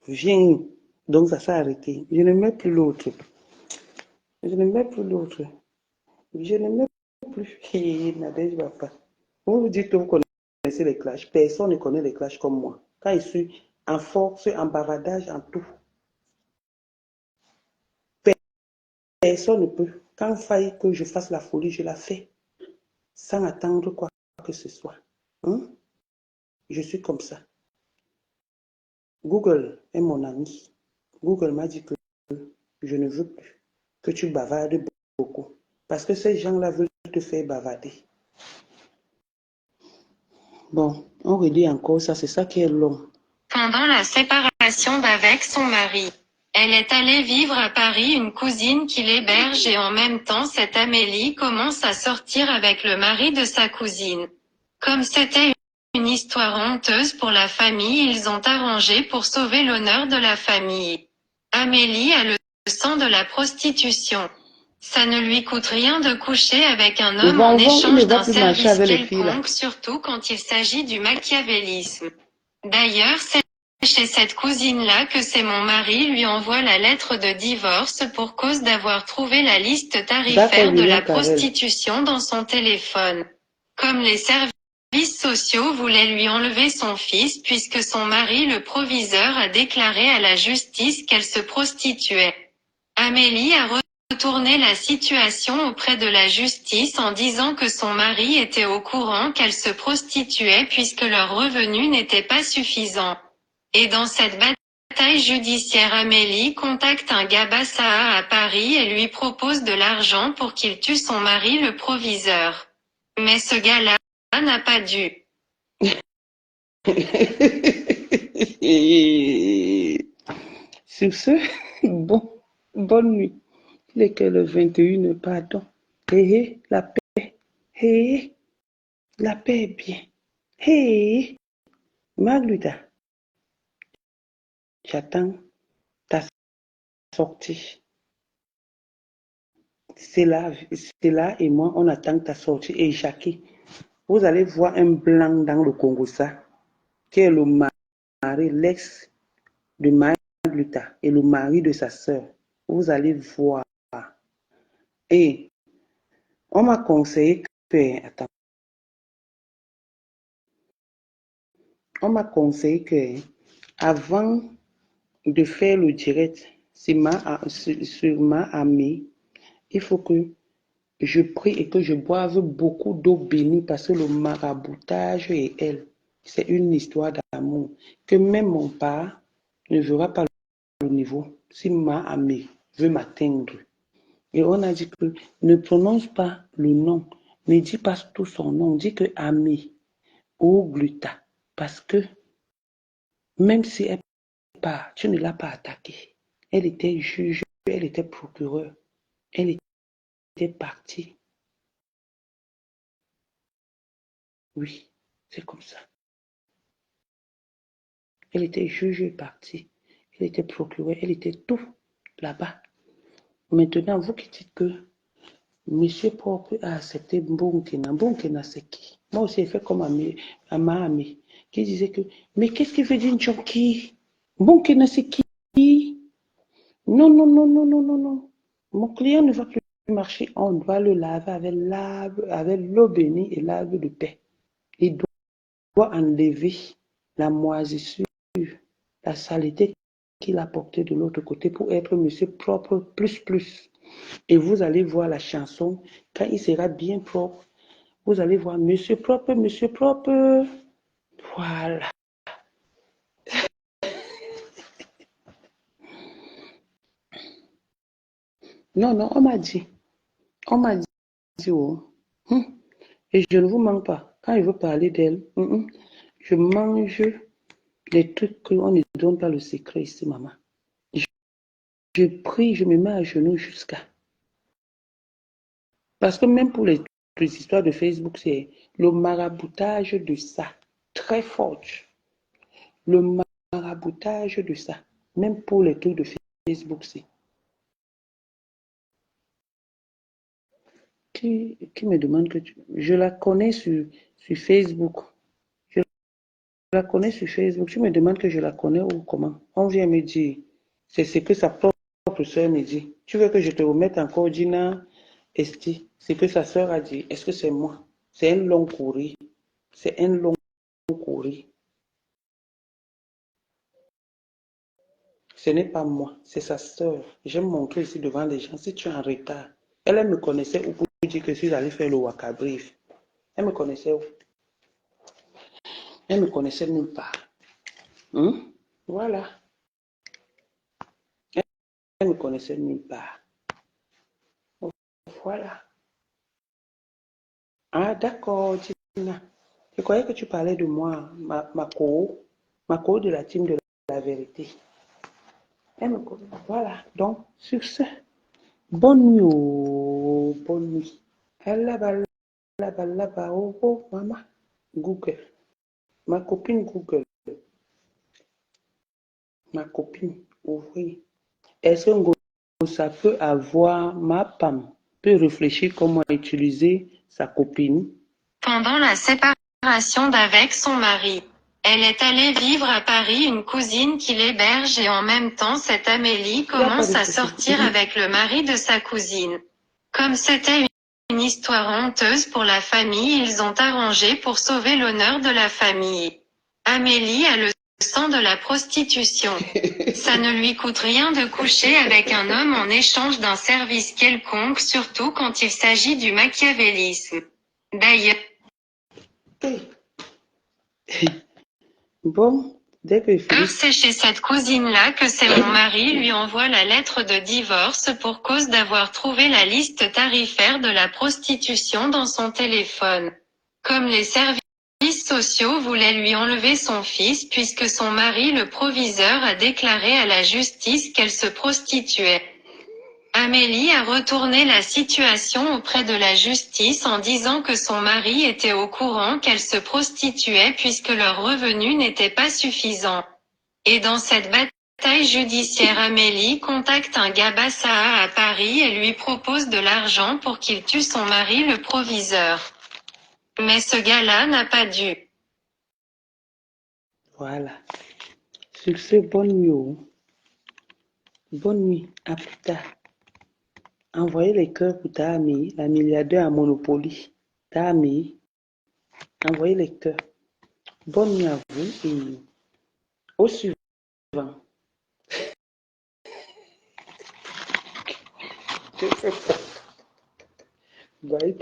Viens. Donc ça s'est arrêté. Je ne mets plus l'autre. Je ne mets plus l'autre. Je ne mets plus. Nadège va pas. Vous dites que vous connaissez les clashs. Personne ne connaît les clashs comme moi. Quand je suis en force, en bavardage, en tout. Personne ne peut. Quand il faille que je fasse la folie, je la fais. Sans attendre quoi que ce soit. Hein? Je suis comme ça. Google est mon ami. Google m'a dit que je ne veux plus que tu bavardes beaucoup. Parce que ces gens-là veulent te faire bavarder. Bon, on redit encore ça, c'est ça qui est long. Pendant la séparation d'avec son mari, elle est allée vivre à Paris une cousine qui l'héberge et en même temps cette Amélie commence à sortir avec le mari de sa cousine. Comme c'était une histoire honteuse pour la famille, ils ont arrangé pour sauver l'honneur de la famille. Amélie a le sang de la prostitution. Ça ne lui coûte rien de coucher avec un homme en échange d'un service quelconque, surtout quand il s'agit du machiavélisme. D'ailleurs, c'est chez cette cousine-là que c'est mon mari lui envoie la lettre de divorce pour cause d'avoir trouvé la liste tarifaire de la prostitution dans son téléphone. Comme les services sociaux voulaient lui enlever son fils puisque son mari le proviseur a déclaré à la justice qu'elle se prostituait. Amélie a retourné la situation auprès de la justice en disant que son mari était au courant qu'elle se prostituait puisque leurs revenus n'étaient pas suffisants. Et dans cette bataille judiciaire, Amélie contacte un Gabassa à Paris et lui propose de l'argent pour qu'il tue son mari le proviseur. Mais ce gars-là n'a pas dû. Sur ce, bonne nuit. Il est que le 21, pardon. Hé, la paix. Hé, la paix est bien. Hé, Magluta, j'attends ta sortie. C'est là et moi, on attend ta sortie. Et Jackie, vous allez voir un blanc dans le Congo, ça, qui est le mari, l'ex de Magluta et le mari de sa sœur. Vous allez voir. Et on m'a conseillé que, attends, on m'a conseillé que avant de faire le direct sur ma amie, il faut que je prie et que je boive beaucoup d'eau bénie parce que le maraboutage et elle, c'est une histoire d'amour que même mon père ne verra pas le niveau si ma amie veut m'atteindre. Et on a dit que ne prononce pas le nom, ne dis pas tout son nom, dis que amie ou gluta parce que même si elle part, tu ne l'as pas attaquée. Elle était juge, elle était procureur, elle était partie. Oui, c'est comme ça. Elle était juge et partie. Elle était procureur, elle était tout là-bas. Maintenant, vous qui dites que Monsieur Propre a accepté Mbonkena, Mbonkena c'est qui? Moi aussi, j'ai fait comme à ma amie, qui disait que, mais qu'est-ce qu'il veut dire une junkie? Bon, qui ne sait qui? Non, non, non, non, non, non, non. Mon client ne va plus marcher. On doit le laver avec l'eau bénie et l'herbe de paix. Il doit enlever la moisissure, la saleté qu'il a portée de l'autre côté pour être monsieur propre plus. Et vous allez voir la chanson, quand il sera bien propre, vous allez voir monsieur propre, monsieur propre. Voilà. Non, non, on m'a dit, oh. Et je ne vous mens pas. Quand il veut parler d'elle, je mange des trucs qu'on ne donne pas le secret ici, maman. Je prie, je me mets à genoux jusqu'à. Parce que même pour les histoires de Facebook, c'est le maraboutage de ça. Très fort. Le maraboutage de ça. Même pour les trucs de Facebook, c'est. Qui me demande que je la connais sur Facebook. Je la connais sur Facebook. Tu me demandes que je la connais ou comment? On vient me dire. C'est ce que sa propre soeur me dit. Tu veux que je te remette encore Gina Esti? C'est que sa soeur a dit. Est-ce que c'est moi? C'est un long courrier. C'est un long courrier. Ce n'est pas moi, c'est sa soeur. J'aime montrer ici devant les gens. Si tu es en retard, elle me connaissait où pour dire que je suis allé faire le Waka Brief. Elle me connaissait où? Elle me connaissait nulle part. Voilà. Elle me connaissait nulle part. Voilà. Ah, d'accord, Tina. Je croyais que tu parlais de moi, ma co de la team de la vérité. Elle me connaît. Voilà. Donc, sur ce, bonne nuit, oh, bonne nuit. Là-bas, oh, maman. Google. Ma copine Google. Ma copine, oui. Est-ce que ça peut avoir, ma femme peut réfléchir comment utiliser sa copine? Pendant la séparation d'avec son mari, elle est allée vivre à Paris une cousine qui l'héberge et en même temps cette Amélie commence à sortir avec le mari de sa cousine. Comme c'était une histoire honteuse pour la famille, ils ont arrangé pour sauver l'honneur de la famille. Amélie a le sang de la prostitution. Ça ne lui coûte rien de coucher avec un homme en échange d'un service quelconque, surtout quand il s'agit du machiavélisme. D'ailleurs, Bon, dès que c'est chez cette cousine-là que c'est mon mari lui envoie la lettre de divorce pour cause d'avoir trouvé la liste tarifaire de la prostitution dans son téléphone. Comme les services sociaux voulaient lui enlever son fils puisque son mari le proviseur a déclaré à la justice qu'elle se prostituait. Amélie a retourné la situation auprès de la justice en disant que son mari était au courant qu'elle se prostituait puisque leurs revenus n'étaient pas suffisants. Et dans cette bataille judiciaire, Amélie contacte un Gabassaa à Paris et lui propose de l'argent pour qu'il tue son mari le proviseur. Mais ce gars-là n'a pas dû. Voilà. Sur ce, bonne nuit. Bonne nuit. À plus tard. Envoyez les cœurs pour ta amie, la milliardaire à Monopoly. Ta amie. Envoyez les cœurs. Bonne nuit à vous et au suivant. Bye.